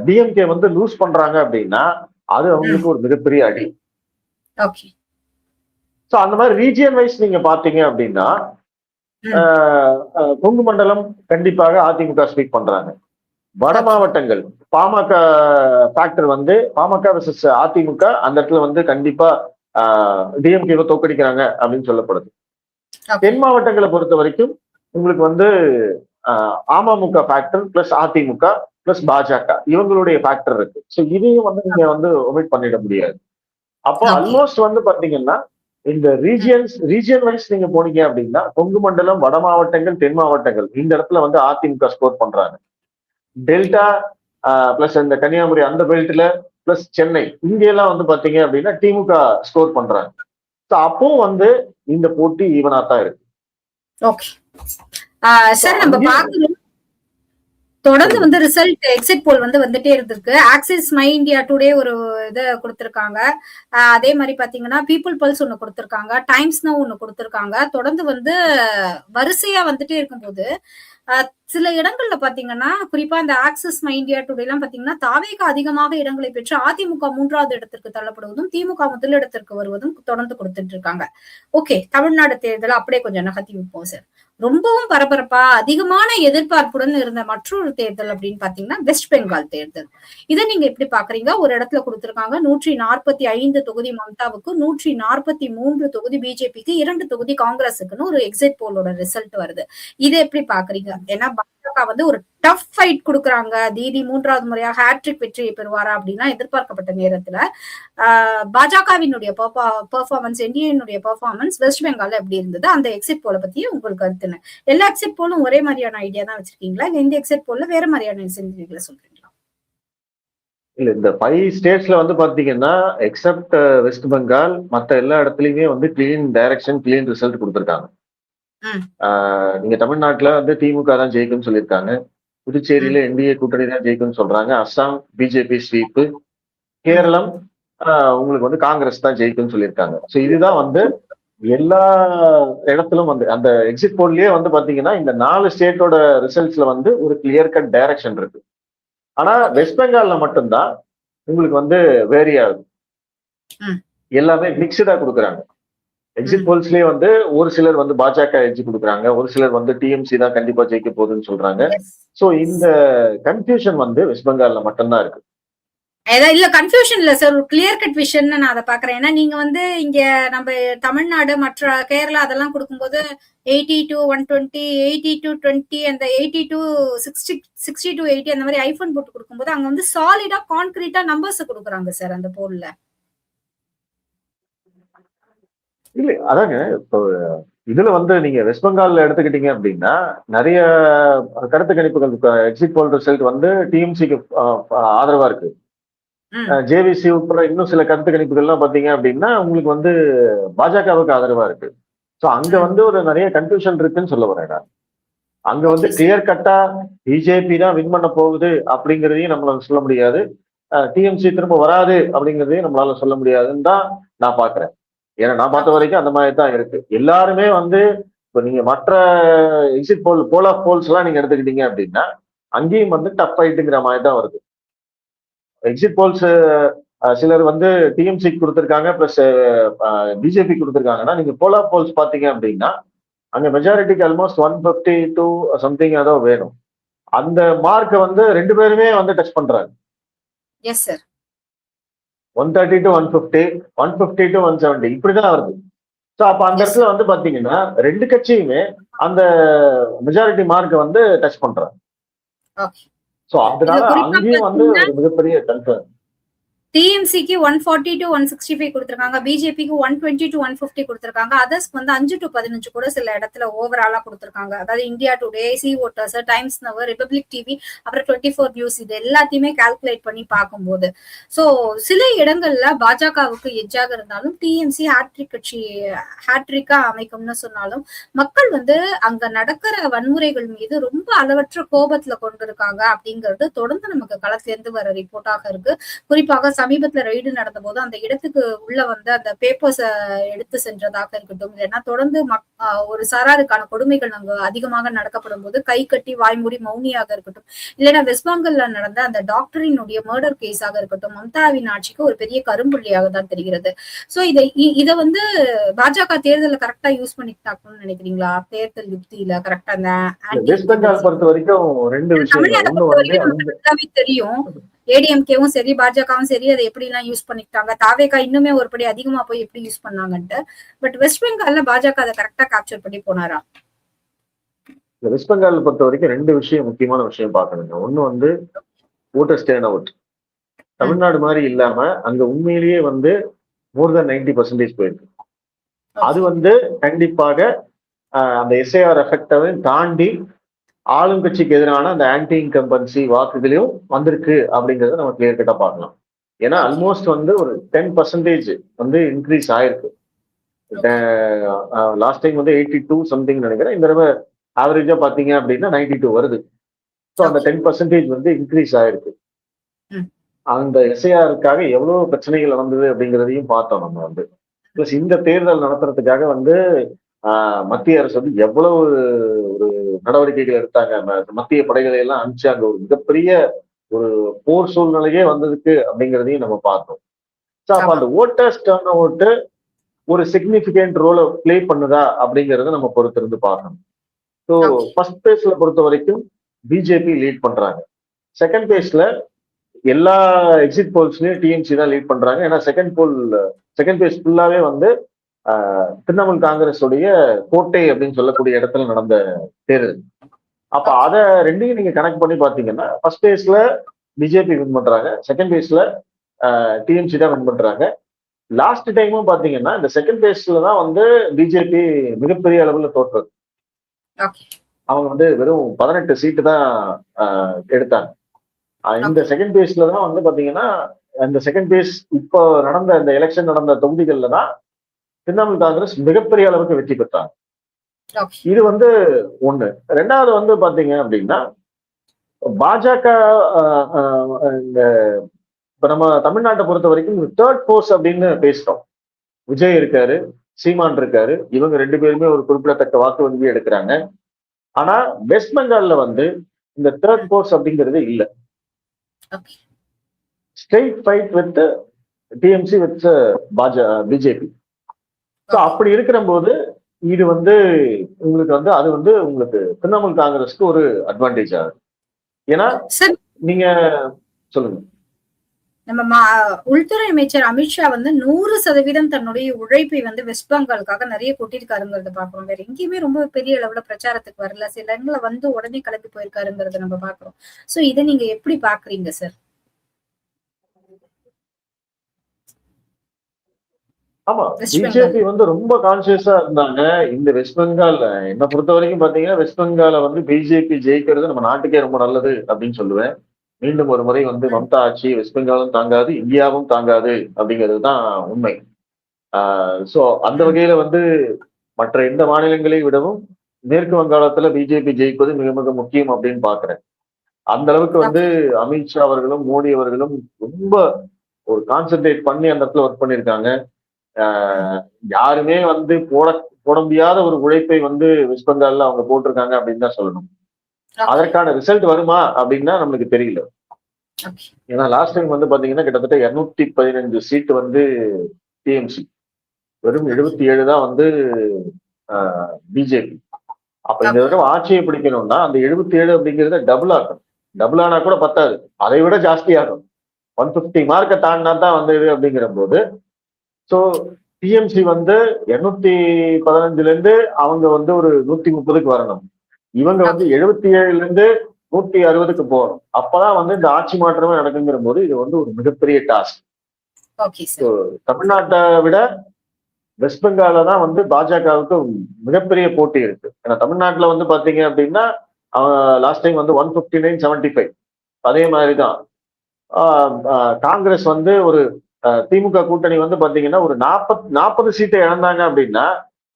டிஎம்கே வந்து லூஸ் பண்றாங்க அப்படின்னா அது ம். அவங்களுக்கு ஒரு மிகப்பெரிய அடி. ஓகே. சோ அந்த மாதிரி ரீஜியன் வைஸ் நீங்க பாத்தீங்க அப்படின்னா ம். கொங்கு மண்டலம் கண்டிப்பாக அதிமுக ஸ்பீக் பண்றாங்க. வட ஓகே. மாவட்டங்கள் பாமக ஃபேக்டர் வந்து பாமக versus அதிமுக அந்த இடத்துல வந்து கண்டிப்பா டிஎம்கேவை தோக்கடிக்கிறாங்க அப்படின்னு சொல்லப்படுது. ஓகே. தென் மாவட்டங்களை பொறுத்த வரைக்கும் உங்களுக்கு வந்து AMMK factor plus AIADMK plus பாஜக இவங்களுடைய ஃபேக்டர் இருக்கு. ஸோ இதையும் வந்து நீங்க வந்து ஒமிட் பண்ணிட முடியாது. அப்போ ஓகே. ஆல்மோஸ்ட் வந்து பாத்தீங்கன்னா இந்த ம். ரீஜியன் வைஸ் நீங்க போனீங்க அப்படின்னா கொங்கு மண்டலம் வட மாவட்டங்கள் தென் மாவட்டங்கள் இந்த இடத்துல வந்து அதிமுக ஸ்கோர் பண்றாங்க. டெல்டா பிளஸ் இந்த கன்னியாகுமரி அந்த பெல்ட்ல பிளஸ் சென்னை இங்க எல்லாம் வந்து பாத்தீங்க அப்படின்னா திமுக ஸ்கோர் பண்றாங்க. ஸோ அப்போ வந்து இந்த போட்டி ஈவனா தான் இருக்கு. ஓகே. ஸோ சார் நம்ம அங்கே பார்க்கணும். தொடர்ந்து சொல்லுங்க. வந்து ரிசல்ட் எக்ஸிட் போல் வந்து வந்துட்டே இருந்திருக்கு. ஆக்சிஸ் மை இந்தியா டுடே ஒரு இதை கொடுத்திருக்காங்க. அதே மாதிரி பாத்தீங்கன்னா பீப்புள் பல்ஸ் ஒண்ணு கொடுத்திருக்காங்க. டைம்ஸ் நவ் ஒண்ணு கொடுத்திருக்காங்க. தொடர்ந்து வந்து வரிசையா வந்துட்டே இருக்கும்போது சில இடங்கள்ல பாத்தீங்கன்னா குறிப்பா இந்த ஆக்சிஸ் மை இந்தியா டுடே எல்லாம் பாத்தீங்கன்னா தாவேகா அதிகமாக இடங்களை பெற்று அதிமுக 3வது இடத்திற்கு தள்ளப்படுவதும் திமுக முதலிடத்திற்கு வருவதும் தொடர்ந்து கொடுத்துட்டு இருக்காங்க. ஓகே, தமிழ்நாடு தேர்தலை அப்படியே கொஞ்சம் நகர்த்தி வைப்போம் சார். ரொம்பவும் பரபரப்பா அதிகமான எதிர்பார்ப்புடன் இருந்த மற்றொரு தேர்தல் அப்படின்னு பாத்தீங்கன்னா வெஸ்ட் பெங்கால் தேர்தல். இதை நீங்க எப்படி பாக்குறீங்க? ஒரு இடத்துல கொடுத்திருக்காங்க 145 தொகுதி மம்தாவுக்கு, 143 தொகுதி பிஜேபிக்கு, 2 தொகுதி காங்கிரஸுக்குன்னு ஒரு எக்ஸிட் போலோட ரிசல்ட் வருது. இதை எப்படி பாக்குறீங்க? ஏன்னா பாஜக வந்து ஒரு டஃப் ஃபைட் கொடுக்குறாங்க. தீதி 3வது முறையாக ஹேட்ரிக் வெற்றியை பெறுவாரா அப்படின்னா எதிர்பார்க்கப்பட்ட நேரத்துல பாஜகவினுடைய பெர்ஃபார்மன்ஸ், என்டிஏனுடைய பெர்ஃபார்மன்ஸ் வெஸ்ட் பெங்கால்ல எப்படி இருந்தது? அந்த எக்ஸிட் போல பத்தி உங்களுக்கு கருத்துன்னு. எல்லா எக்ஸிட் போலும் ஒரே மாதிரியான ஐடியா தான் வச்சிருக்கீங்களா? இல்ல இந்த எக்ஸிட் போல்ல வேற மாதிரியான செஞ்சீங்களா சொல்றீங்களா? இல்ல இந்த 5 ஸ்டேட்ஸ்ல வந்து பாத்தீங்கன்னா எக்ஸப்ட் வெஸ்ட் பெங்கால் மத்த எல்லா இடத்துலயுமே வந்து கிளீன் டைரக்ஷன் கிளீன் ரிசல்ட் கொடுத்திருக்காங்க. ம், நீங்க தமிழ்நாட்டுல வந்து திமுக தான் ஜெயிக்கும்னு சொல்லியிருக்காங்க. ம், புதுச்சேரியில என்டிஏ கூட்டணி தான் ஜெயிக்கும்னு சொல்றாங்க. அஸ்ஸாம் பிஜேபி ஸ்வீப், ம். கேரளம் உங்களுக்கு வந்து காங்கிரஸ் தான் ஜெயிக்கும்னு சொல்லியிருக்காங்க. ஸோ இதுதான் வந்து எல்லா இடத்திலும் வந்து அந்த எக்ஸிட் போல்லயே வந்து பாத்தீங்கன்னா இந்த 4 ஸ்டேட்டோட ரிசல்ட்ஸ்ல வந்து ஒரு கிளியர் கட் டைரக்ஷன் இருக்கு. ஆனா ஓகே. வெஸ்ட் பெங்கால்ல மட்டும்தான் உங்களுக்கு வந்து வேரி ஆகுது. ம், எல்லாமே மிக்சடா கொடுக்குறாங்க. எக்ஸிட் ம். போல்ஸ்லயே வந்து ஒரு சிலர் வந்து பாஜக எட்ஜ் கொடுக்குறாங்க, ஒரு சிலர் வந்து டிஎம்சி தான் கண்டிப்பா ஜெயிக்க போகுதுன்னு சொல்றாங்க. எஸ். சோ இந்த கன்ஃபியூஷன் வந்து வெஸ்ட் பெங்கால்ல மட்டும்தான் இருக்கு. இல்ல கன்ஃபியூஷன் இல்ல சார். ஒரு கிளியர் கட் விஷன் நான் அதை பாக்குறேன். ஏன்னா நீங்க வந்து இங்க நம்ம தமிழ்நாடு மற்ற கேரளா அதெல்லாம் கொடுக்கும்போது 80 to 120, 80 to 20, அந்த 80 to 60, 60 to 80 அந்த மாதிரி ஐபோன் போட்டு கொடுக்கும்போது அங்க வந்து சாலிடா கான்கிரீட்டா நம்பர்ஸ் கொடுக்குறாங்க சார் அந்த போல்ல. இல்ல அதாங்க இப்போ இதுல வந்து நீங்க வெஸ்ட் பெங்கால்ல எடுத்துக்கிட்டீங்க அப்படின்னா நிறைய கருத்து கணிப்புகள் எக்ஸிட் போல் ரிசல்ட் வந்து டிஎம்சிக்கு ஆதரவா இருக்கு. ம், ஜேவிசி உட்பட இன்னும் சில கருத்து கணிப்புகள்லாம் பாத்தீங்க அப்படின்னா உங்களுக்கு வந்து பாஜகவுக்கு ஆதரவா இருக்கு. சோ அங்க ம். வந்து ஒரு நிறைய கன்ஃபியூஷன் இருக்குன்னு சொல்ல வரேன் நான். அங்க வந்து ஓகே சார். கிளியர் கட்டா பிஜேபி தான் வின் பண்ண போகுது அப்படிங்கிறதையும் நம்மளால சொல்ல முடியாது. டிஎம்சி திரும்ப வராது அப்படிங்கிறதையும் நம்மளால சொல்ல முடியாதுன்னு தான் நான் பாக்குறேன். ஏன்னா நான் பார்த்த ஓகே. வரைக்கும் அந்த மாதிரி தான் இருக்கு. எல்லாருமே வந்து இப்ப நீங்க மற்ற எக்ஸிட் போல் ஆஃப் போல்ஸ் எல்லாம் நீங்க எடுத்துக்கிட்டீங்க அப்படின்னா அங்கேயும் வந்து டஃப் ஃபைட்டுங்கிற மாதிரி தான் வருது. எக்ஸிட் போல்ஸ் சிலர் வந்து டிஎம்சி கொடுத்திருக்காங்க பிளஸ் பிஜேபி கொடுத்திருக்காங்கன்னா நீங்க போல் ஆஃப் போல்ஸ் பாத்தீங்க அப்படின்னா அங்க மெஜாரிட்டிக்கு ஆல்மோஸ்ட் 152 சம்திங் ஏதோ வேணும். அந்த மார்க்கை வந்து ரெண்டு பேருமே வந்து டச் பண்றாங்க. Yes sir. 130 டு 150, 150 டு 170 இப்படிதான் வருது. சோ அப்ப அந்த எஸ் இடத்துல வந்து பாத்தீங்கன்னா ரெண்டு கட்சியுமே அந்த மெஜாரிட்டி மார்க்கை வந்து டச் பண்றாங்க. ஓகே. சோ இதுல அதனால குறிப்பா அங்கேயும் வந்து பாத்தீங்கன்னா ஒரு மிகப்பெரிய கன்சர்ன். டிஎம்சிக்கு 140 டு 165 கொடுத்திருக்காங்க, பிஜேபிக்கு 120 டு 150 கொடுத்திருக்காங்க, அதர்ஸ்க்கு வந்து 5 டு 15 கூட சில இடத்துல ஓவராலா கொடுத்திருக்காங்க. அதாவது India Today, C Voters, Times Now, Republic TV, அப்புறம் 24 நியூஸ் இது எல்லாத்தையுமே கால்குலேட் பண்ணி பார்க்கும்போது சோ சில இடங்கள்ல பாஜகவுக்கு எஜ்ஜாக இருந்தாலும் டிஎம்சி ஹேட்ரிக் கட்சி ஹேட்ரிக்கா அமைக்கும்னு சொன்னாலும் மக்கள் வந்து அங்க நடக்கிற வன்முறைகள் மீது ரொம்ப அளவற்ற கோபத்துல கொண்டிருக்காங்க அப்படிங்கிறது தொடர்ந்து நமக்கு களத்துல இருந்து வர ரிப்போர்ட்டாக இருக்கு. குறிப்பாக சமீபத்துல ரெய்டு நடந்த போது அந்த இடத்துக்கு உள்ள வந்து அந்த பேப்பர்ஸ் எடுத்து சென்றதாக இருக்கட்டும், இல்லைன்னா தொடர்ந்து ஒரு சாராருக்கான கொடுமைகள் அங்கு அதிகமாக நடக்கப்படும் போது கை கட்டி வாய்மூடி மௌனியாக இருக்கட்டும், இல்லைன்னா வெஸ்ட் பெங்கால்ல நடந்த அந்த டாக்டரினுடைய மர்டர் கேஸாக இருக்கட்டும், மம்தாவின் ஆட்சிக்கு ஒரு பெரிய கரும்புள்ளியாக தான் தெரிகிறது. சோ இத வந்து பாஜக தேர்தல கரெக்டா யூஸ் பண்ணிட்டாங்கன்னு நினைக்கிறீங்களா? தேர்தல் யுக்தியில கரெக்டா அந்த ஆன்டி வெஸ்ட் பெங்கால் பொறுத்த வரைக்கும் ரெண்டு விஷயங்கள். தமிழ்நாட்டை ஒண்ணு பொறுத்த வந்து வரைக்கும் நமக்கு நல்லாவே தெரியும். ஏடிஎம்கேவும் சரி, பாஜகவும் சரி, அதை எப்படி எல்லாம் யூஸ் பண்ணிட்டாங்க, தாவேகா இன்னுமே ஒரு படி அதிகமா போய் எப்படி யூஸ் பண்ணாங்கன்ட்டு. பட் வெஸ்ட் பெங்கால்ல பாஜக அதை கரெக்டா கேப்சர் பண்ணி போனாரா? வெஸ்ட் பெங்கால் பொறுத்த வரைக்கும் ரெண்டு விஷயம், முக்கியமான விஷயம் பார்க்கணுங்க. ஒண்ணு வந்து ஓட்டர்ஸ் டேர்ன் அவுட். தமிழ்நாடு மாதிரி இல்லாம அங்க உண்மையிலேயே வந்து மோர் தென் 90% போயிருக்கு. அது வந்து கண்டிப்பாக அந்த எஸ்ஐஆர் எஃபெக்டையும் தாண்டி ஆளுங்கட்சிக்கு எதிரான அந்த ஆன்டி இன்கம்பன்சி வாக்குகளையும் வந்திருக்கு அப்படிங்கறத நம்ம கிளியர் கட்டா பார்க்கலாம். ஏன்னா ஆல்மோஸ்ட் வந்து ஒரு 10% வந்து இன்க்ரீஸ் ஆயிருக்கு. லாஸ்ட் டைம் வந்து 82 சம்திங் நினைக்கிறேன். இந்த தடவை ஆவரேஜா பாத்தீங்க அப்படின்னா 92 வருது. ஸோ அந்த 10% வந்து இன்க்ரீஸ் ஆயிருக்கு. அந்த எஸ்ஐஆருக்காக எவ்வளவு பிரச்சனைகள் நடந்தது அப்படிங்கிறதையும் பார்த்தோம் நம்ம வந்து. பிளஸ் இந்த தேர்தல் நடத்துறதுக்காக வந்து மத்திய அரசு வந்து எவ்வளவு ஒரு நடவடிக்கைகள் எடுத்தாங்க. மத்திய படைகளை எல்லாம் அனுப்பிச்சு அங்க ஒரு மிகப்பெரிய ஒரு போர் சூழ்நிலையே வந்ததுக்கு அப்படிங்கிறதையும் நம்ம பார்த்தோம். ஸோ அப்ப அந்த ஓட்டர்ஸ் டர்ன் அவுட் ஒரு சிக்னிபிகண்ட் ரோலை பிளே பண்ணுதா அப்படிங்கறத நம்ம பொறுத்திருந்து பார்க்கணும். ஸோ ஃபர்ஸ்ட் பேஸ்ல பொறுத்த வரைக்கும் பிஜேபி லீட் பண்றாங்க. செகண்ட் பேஸ்ல எல்லா எக்ஸிட் போல்ஸ்லயும் டிஎம்சி தான் லீட் பண்றாங்க. ஏன்னா செகண்ட் பேஸ் ஃபுல்லாவே வந்து திரிணாமுல் காங்கிரஸ் உடைய கோட்டை அப்படின்னு சொல்லக்கூடிய இடத்துல நடந்த தேர்தல். அப்ப அதை ரெண்டையும் நீங்க கனெக்ட் பண்ணி பாத்தீங்கன்னா ஃபர்ஸ்ட் பேஸ்ல பிஜேபி வின் பண்றாங்க, செகண்ட் பேஸ்ல டிஎம்சி தான் வின் பண்றாங்க. லாஸ்ட் டைமும் பாத்தீங்கன்னா இந்த செகண்ட் பேஸ்ல தான் வந்து பிஜேபி மிகப்பெரிய அளவுல தோற்றது. அவங்க வந்து வெறும் 18 சீட்டு தான் எடுத்தாங்க. இந்த செகண்ட் பேஸ்ல தான் வந்து பாத்தீங்கன்னா இந்த செகண்ட் பேஸ் இப்போ நடந்த இந்த எலெக்ஷன் நடந்த தொகுதிகள்ல தான் திரிணாமுல் காங்கிரஸ் மிகப்பெரிய அளவுக்கு வெற்றி பெற்றாங்க. இது வந்து ஒண்ணு. ரெண்டாவது வந்து பாத்தீங்க அப்படின்னா பாஜக இந்த இப்ப நம்ம தமிழ்நாட்டை பொறுத்த வரைக்கும் தேர்ட் போர்ஸ் அப்படின்னு பேசிட்டோம். விஜய் இருக்காரு, சீமான் இருக்காரு, இவங்க ரெண்டு பேருமே ஒரு குறிப்பிடத்தக்க வாக்கு வங்கி எடுக்கிறாங்க. ஆனா வெஸ்ட் பெங்கால்ல வந்து இந்த தேர்ட் போர்ஸ் அப்படிங்கிறது இல்ல. Straight fight with TMC with BJP. அப்படி இருக்கிற போது இது வந்து உங்களுக்கு வந்து அது வந்து உங்களுக்கு திரிணாமுல் காங்கிரஸ்க்கு ஒரு அட்வான்டேஜ் ஆகுது. ஏன்னா நீங்க சொல்லுங்க. நம்ம உள்துறை அமைச்சர் அமித்ஷா வந்து 100% தன்னுடைய உழைப்பை வந்து வெஸ்ட் பெங்காலுக்காக நிறைய கொட்டிருக்காருங்கிறத பாக்குறோம். வேற எங்கேயுமே ரொம்ப பெரிய அளவுல பிரச்சாரத்துக்கு வரல. சில இடங்களை வந்து உடனே கிளம்பி போயிருக்காருங்கிறத நம்ம பாக்குறோம். சோ இதை நீங்க எப்படி பாக்குறீங்க சார்? ஆமா, பிஜேபி வந்து ரொம்ப கான்சியஸா இருந்தாங்க இந்த வெஸ்ட் பெங்கால். என்ன பொறுத்த வரைக்கும் பாத்தீங்கன்னா வெஸ்ட் பெங்கால வந்து பிஜேபி ஜெயிக்கிறது நம்ம நாட்டுக்கே ரொம்ப நல்லது அப்படின்னு சொல்லுவேன். மீண்டும் ஒரு முறை வந்து மம்தா ஆட்சி வெஸ்ட் பெங்காலும் தாங்காது, இந்தியாவும் தாங்காது அப்படிங்கிறது தான் உண்மை. சோ அந்த வகையில வந்து மற்ற எந்த மாநிலங்களை விடவும் மேற்கு வங்காளத்துல பிஜேபி ஜெயிப்பது மிக மிக முக்கியம் அப்படின்னு பாக்குறேன். அந்த அளவுக்கு வந்து அமித்ஷா அவர்களும் மோடி அவர்களும் ரொம்ப ஒரு கான்சென்ட்ரேட் பண்ணி அந்த இடத்துல ஒர்க் பண்ணியிருக்காங்க. யாருமே வந்து போட முடியாத ஒரு உழைப்பை வந்து வெஸ்ட் பெங்கால்ல அவங்க போட்டிருக்காங்க அப்படின்னு தான் சொல்லணும். அதற்கான ரிசல்ட் வருமா அப்படின்னா நம்மளுக்கு தெரியல. ஏன்னா லாஸ்ட் டைம் வந்து பாத்தீங்கன்னா கிட்டத்தட்ட 215 சீட் வந்து டிஎம்சி, வெறும் 77 தான் வந்து பிஜேபி. அப்ப இந்த தடவை ஆட்சியை பிடிக்கணும்னா அந்த 77 அப்படிங்கறத டபுள் ஆகணும். டபுள் ஆனா கூட பத்தாது, அதை விட ஜாஸ்தி ஆகும். 150 மார்க்கை தாண்டினா தான் வந்தது அப்படிங்கிற போது, சோ டிஎம்சி வந்து 215ல இருந்து அவங்க வந்து ஒரு 130க்கு வரணும். இவங்க வந்து 77ல இருந்து 160க்கு போகணும். அப்பதான் வந்து இந்த ஆட்சி மாற்றமே நடக்குங்கிற போது இது வந்து ஒரு மிகப்பெரிய டாஸ்க். தமிழ்நாட்டை விட வெஸ்ட் பெங்கால தான் வந்து பாஜகவுக்கு மிகப்பெரிய போட்டி இருக்கு. ஏன்னா தமிழ்நாட்டுல வந்து பாத்தீங்க அப்படின்னா லாஸ்ட் டைம் வந்து 159-75 அதே மாதிரிதான். காங்கிரஸ் வந்து ஒரு திமுக கூட்டணி வந்து பாத்தீங்கன்னா ஒரு 40 சீட்டை இழந்தாங்க அப்படின்னா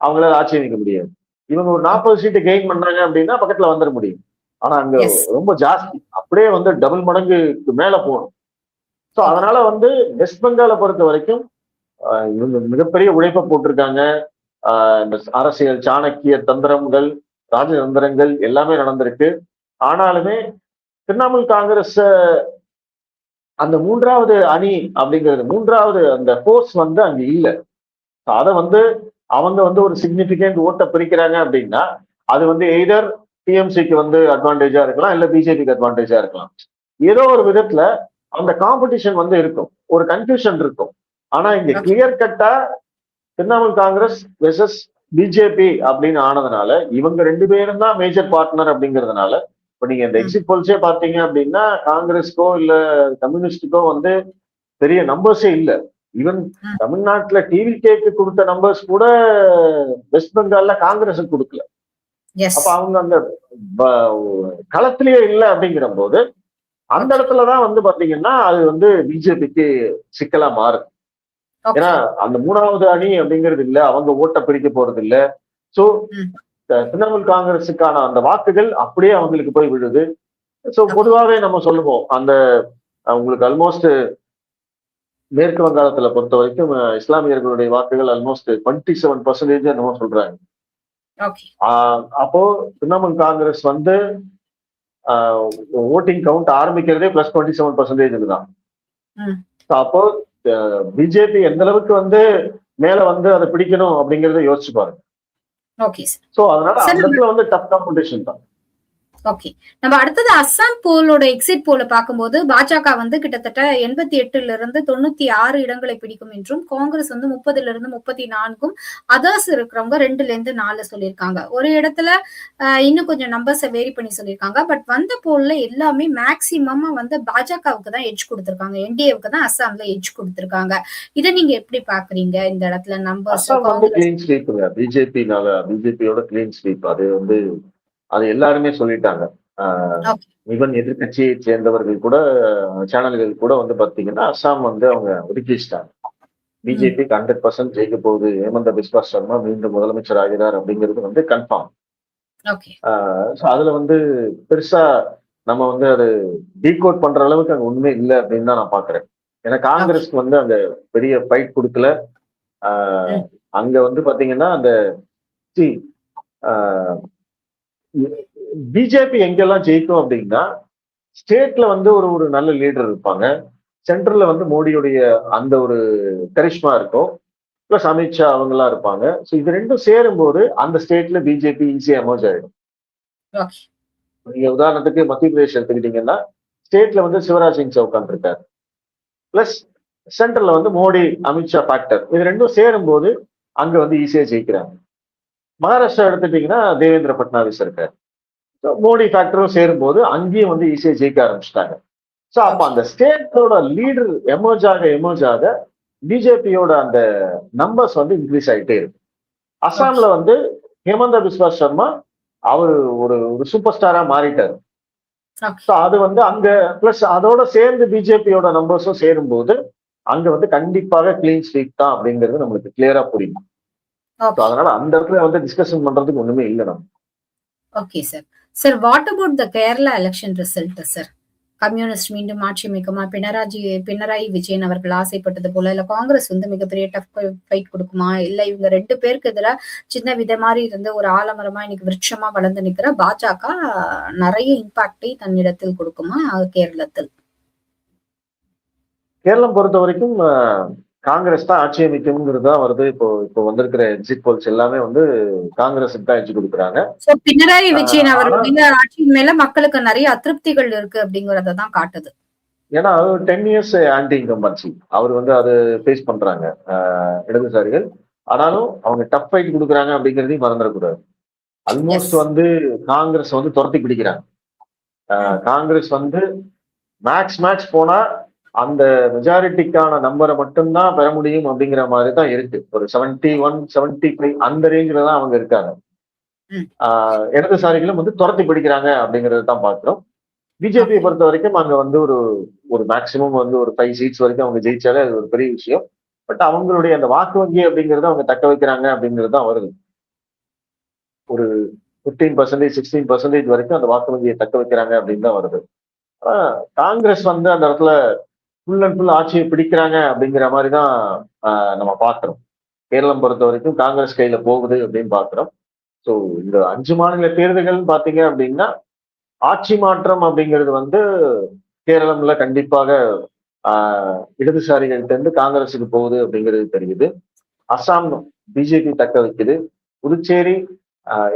அவங்களால ஆட்சி அமைக்க முடியாது. இவங்க ஒரு 40 சீட்டு கெயின் பண்ணாங்க அப்படின்னா பக்கத்துல வந்துட முடியும். ஆனா அங்க ரொம்ப ஜாஸ்தி, அப்படியே வந்து டபுள் மடங்குக்கு மேல போகணும். சோ அதனால வந்து வெஸ்ட் பெங்காலை பொறுத்த வரைக்கும் இவங்க மிகப்பெரிய உழைப்பை போட்டிருக்காங்க. இந்த அரசியல் சாணக்கிய தந்திரங்கள், ராஜதந்திரங்கள் எல்லாமே நடந்திருக்கு. ஆனாலுமே திரிணாமுல் காங்கிரஸ் அந்த மூன்றாவது அணி அப்படிங்கிறது, மூன்றாவது அந்த போர்ஸ் வந்து அங்க இல்ல. அதை வந்து அவங்க வந்து ஒரு சிக்னிபிகண்ட் ஓட்டை பிரிக்கிறாங்க அப்படின்னா அது வந்து எய்தர் டிஎம்சிக்கு வந்து அட்வான்டேஜா இருக்கலாம், இல்ல பிஜேபிக்கு அட்வான்டேஜா இருக்கலாம். ஏதோ ஒரு விதத்துல அந்த காம்படிஷன் வந்து இருக்கும், ஒரு கன்ஃபியூஷன் இருக்கும். ஆனா இங்க கிளியர் கட்டா திரிணாமுல் காங்கிரஸ் வெர்சஸ் பிஜேபி அப்படின்னு ஆனதுனால இவங்க 2 பேரும் தான் மேஜர் பார்ட்னர் அப்படிங்கிறதுனால இப்ப நீங்க இந்த எக்ஸிட் போல்ஸே பாத்தீங்க அப்படின்னா காங்கிரஸ்க்கோ இல்ல கம்யூனிஸ்டுக்கோ வந்து பெரிய நம்பர்ஸே இல்ல. ஈவன் தமிழ்நாட்டுல டிவி கேக்கு கொடுத்த நம்பர்ஸ் கூட வெஸ்ட் பெங்கால்ல காங்கிரஸுக்கு கொடுக்கல. அப்ப அவங்க அந்த களத்திலேயே இல்லை அப்படிங்கிற போது அந்த இடத்துலதான் வந்து பாத்தீங்கன்னா அது வந்து பிஜேபிக்கு சிக்கலா மாறுது. ஏன்னா அந்த மூணாவது அணி அப்படிங்கிறது இல்ல, அவங்க ஓட்ட பிரிக்க போறது இல்ல. சோ திரிணாமுல் காங்கிரஸுக்கான அந்த வாக்குகள் அப்படியே அவங்களுக்கு போய் விழுது. சோ பொதுவாவே நம்ம சொல்லுவோம் அந்த உங்களுக்கு ஆல்மோஸ்ட் மேற்கு வங்காளத்துல பொறுத்த வரைக்கும் இஸ்லாமியர்களுடைய வாக்குகள் ஆல்மோஸ்ட் 27% என்னமோ சொல்றாங்க. அப்போ திரிணாமுல் காங்கிரஸ் வந்து ஓட்டிங் கவுண்ட் ஆரம்பிக்கிறதே +27% தான். அப்போ பிஜேபி எந்த அளவுக்கு வந்து மேல வந்து அதை பிடிக்கணும் அப்படிங்கறத யோசிச்சு பாருங்க. சோ அதனால அந்த இடத்துல வந்து டஃப் காம்படிஷன் தான். ஓகே, நம்ம அடுத்தது அஸ்ஸாம் போலோட எக்ஸிட் போல பார்க்கும்போது பாஜக வந்து கிட்டத்தட்ட 88ல இருந்து 96 இடங்களை பிடிக்கும் என்றும் காங்கிரஸ் வந்து 30ல இருந்து 34க்கும் அதர்ஸ் இருக்கிறவங்க 2ல இருந்து 4 சொல்லியிருக்காங்க. ஒரு இடத்துல இன்னும் கொஞ்சம் நம்பர்ஸை வேரி பண்ணி சொல்லியிருக்காங்க. பட் வந்த போல்ல எல்லாமே மேக்சிமமா வந்து பாஜகவுக்கு தான் எட்ஜ் கொடுத்திருக்காங்க, என்டிஏவுக்கு தான் அஸ்ஸாம்ல எட்ஜ் கொடுத்திருக்காங்க. இதை நீங்க எப்படி பாக்குறீங்க? இந்த இடத்துல நம்பர்ஸ் பிஜேபியோட கிளீன் ஸ்வீப் அது வந்து அது எல்லாருமே சொல்லிட்டாங்க. ஈவன் எதிர்கட்சியை சேர்ந்தவர்கள் கூட சேனல்கள் கூட வந்து பாத்தீங்கன்னா அஸ்ஸாம் வந்து அவங்க ஒதுக்கிச்சிட்டாங்க. பிஜேபிக்கு 100% ஜெயிக்க போகுது, ஹேமந்த பிஸ்வா சர்மா மீண்டும் முதலமைச்சர் ஆகிறார் அப்படிங்கிறது வந்து கன்ஃபார்ம். அதுல வந்து பெருசா நம்ம வந்து அது டீகோட் பண்ற அளவுக்கு அங்க உண்மை இல்லை அப்படின்னு தான் நான் பாக்குறேன். ஏன்னா காங்கிரஸ்க்கு வந்து அங்க பெரிய ஃபைட் கொடுக்கல. அங்க வந்து பாத்தீங்கன்னா அந்த பிஜேபி எங்கெல்லாம் ஜெயிக்கும் அப்படின்னா ஸ்டேட்ல வந்து ஒரு நல்ல லீடர் இருப்பாங்க, சென்ட்ரல்ல வந்து மோடியுடைய அந்த ஒரு கரிஷ்மா இருக்கும், பிளஸ் அமித்ஷா அவங்க எல்லாம் இருப்பாங்க. ஸோ இது ரெண்டும் சேரும் போது அந்த ஸ்டேட்ல பிஜேபி ஈஸியா எமர்ஜ் ஆயிடும். நீங்க உதாரணத்துக்கு மத்திய பிரதேஷ் எடுத்துக்கிட்டீங்கன்னா ஸ்டேட்ல வந்து சிவராஜ் சிங் சௌகான் இருக்காரு, பிளஸ் சென்ட்ரல்ல வந்து மோடி அமித்ஷா ஃபேக்டர், இது ரெண்டும் சேரும் போது அங்க வந்து ஈஸியா ஜெயிக்கிறாங்க. மகாராஷ்டிரா எடுத்துட்டீங்கன்னா தேவேந்திர பட்னாவிஸ் இருக்காரு, மோடி ஃபேக்டரும் சேரும் போது அங்கேயும் வந்து ஈஸியா ஜெயிக்க ஆரம்பிச்சிட்டாங்க. சோ அப்ப அந்த ஸ்டேட்டோட லீடர் எமர்ஜ் ஆக பிஜேபியோட அந்த நம்பர்ஸ் வந்து இன்க்ரீஸ் ஆகிட்டே இருக்கு. அஸ்ஸாம்ல வந்து ஹேமந்த பிஸ்வா சர்மா அவர் ஒரு சூப்பர் ஸ்டாரா மாறிட்டாரு. அது வந்து அங்க பிளஸ் அதோட சேர்ந்து பிஜேபியோட நம்பர்ஸும் சேரும் போது அங்க வந்து கண்டிப்பாக கிளீன் ஸ்வீப் தான் அப்படிங்கிறது நம்மளுக்கு கிளியரா புரியும். அதனால அந்த இடத்துல வந்து டிஸ்கஷன் பண்றதுக்கு ஒண்ணுமே இல்லை நம்ம. Okay sir. Sir, what about the Kerala election result sir? Communist மீண்டும் ஆட்சி அமைக்குமா, பினராயி விஜயன் அவர்கள் ஆசைப்பட்டது போல, இல்ல காங்கிரஸ் வந்து மிகப்பெரிய டஃப் ஃபைட் கொடுக்குமா, இல்ல இவங்க 2 பேருக்கு எதிரா சின்ன விதை மாதிரி இருந்து ஒரு ஆலமரமா இன்னைக்கு விருட்சமா வளர்ந்து நிக்கிற பாஜக நிறைய இம்பாக்டை தன்னிடத்தில் கொடுக்குமா கேரளத்தில்? கேரளம் பொறுத்த வரைக்கும் காங்கிரஸ் தான் ஆட்சி அமைக்கும்ங்கிறது தான் வருது. இப்போ இப்போ வந்திருக்கிற எக்ஸிட் போல்ஸ் எல்லாமே வந்து காங்கிரஸுக்கு தான் எட்ஜ் கொடுக்குறாங்க. பினராயி விஜயன் ஆனா அவர்களுடைய ஆட்சியின் மேல மக்களுக்கு நிறைய அதிருப்திகள் இருக்கு அப்படிங்கறத தான் காட்டுது. ஏன்னா 10 இயர்ஸ் ஆன்டி இன்கம்பன்சி அவர் வந்து அது ஃபேஸ் பண்றாங்க இடதுசாரிகள். ஆனாலும் அவங்க டஃப் ஃபைட் கொடுக்குறாங்க அப்படிங்கிறதையும் மறந்துடக்கூடாது. எஸ். ஆல்மோஸ்ட் வந்து காங்கிரஸ் வந்து துரத்தி பிடிக்கிறாங்க. காங்கிரஸ் வந்து மேக்ஸ் போனா அந்த மெஜாரிட்டிக்கான நம்பரை மட்டும்தான் பெற முடியும் அப்படிங்கிற மாதிரி தான் இருக்கு. ஒரு 71, 75 அந்த ரேஞ்சில தான் அவங்க இருக்காங்க. ம். இடதுசாரிகளும் வந்து துரத்தி பிடிக்கிறாங்க அப்படிங்கறத தான் பார்க்கிறோம். பிஜேபியை ஓகே. பொறுத்த வரைக்கும் அங்க வந்து ஒரு ஒரு மேக்சிமம் வந்து ஒரு 5 சீட்ஸ் வரைக்கும் அவங்க ஜெயிச்சாலே அது ஒரு பெரிய விஷயம். பட் அவங்களுடைய அந்த வாக்கு வங்கி அப்படிங்கறத அவங்க தக்க வைக்கிறாங்க அப்படிங்கிறது தான் வருது. ஒரு 15%, 16% வரைக்கும் அந்த வாக்கு வங்கியை தக்க வைக்கிறாங்க அப்படின்னு தான் வருது. ஆனா காங்கிரஸ் வந்து அந்த இடத்துல ஃபுல் அண்ட் ஃபுல் ஆட்சியை பிடிக்கிறாங்க அப்படிங்கிற மாதிரி தான் நம்ம பார்க்கிறோம். கேரளம் பொறுத்த வரைக்கும் காங்கிரஸ் கையில போகுது அப்படின்னு பார்க்கிறோம். ஸோ இந்த 5 மாநில தேர்தல்கள் பாத்தீங்க அப்படின்னா ஆட்சி மாற்றம் அப்படிங்கிறது வந்து கேரளம்ல கண்டிப்பாக இடதுசாரிகள்ட்ட இருந்து காங்கிரஸுக்கு போகுது அப்படிங்கிறது தெரியுது. அசாம் பிஜேபி தக்க வைக்குது. புதுச்சேரி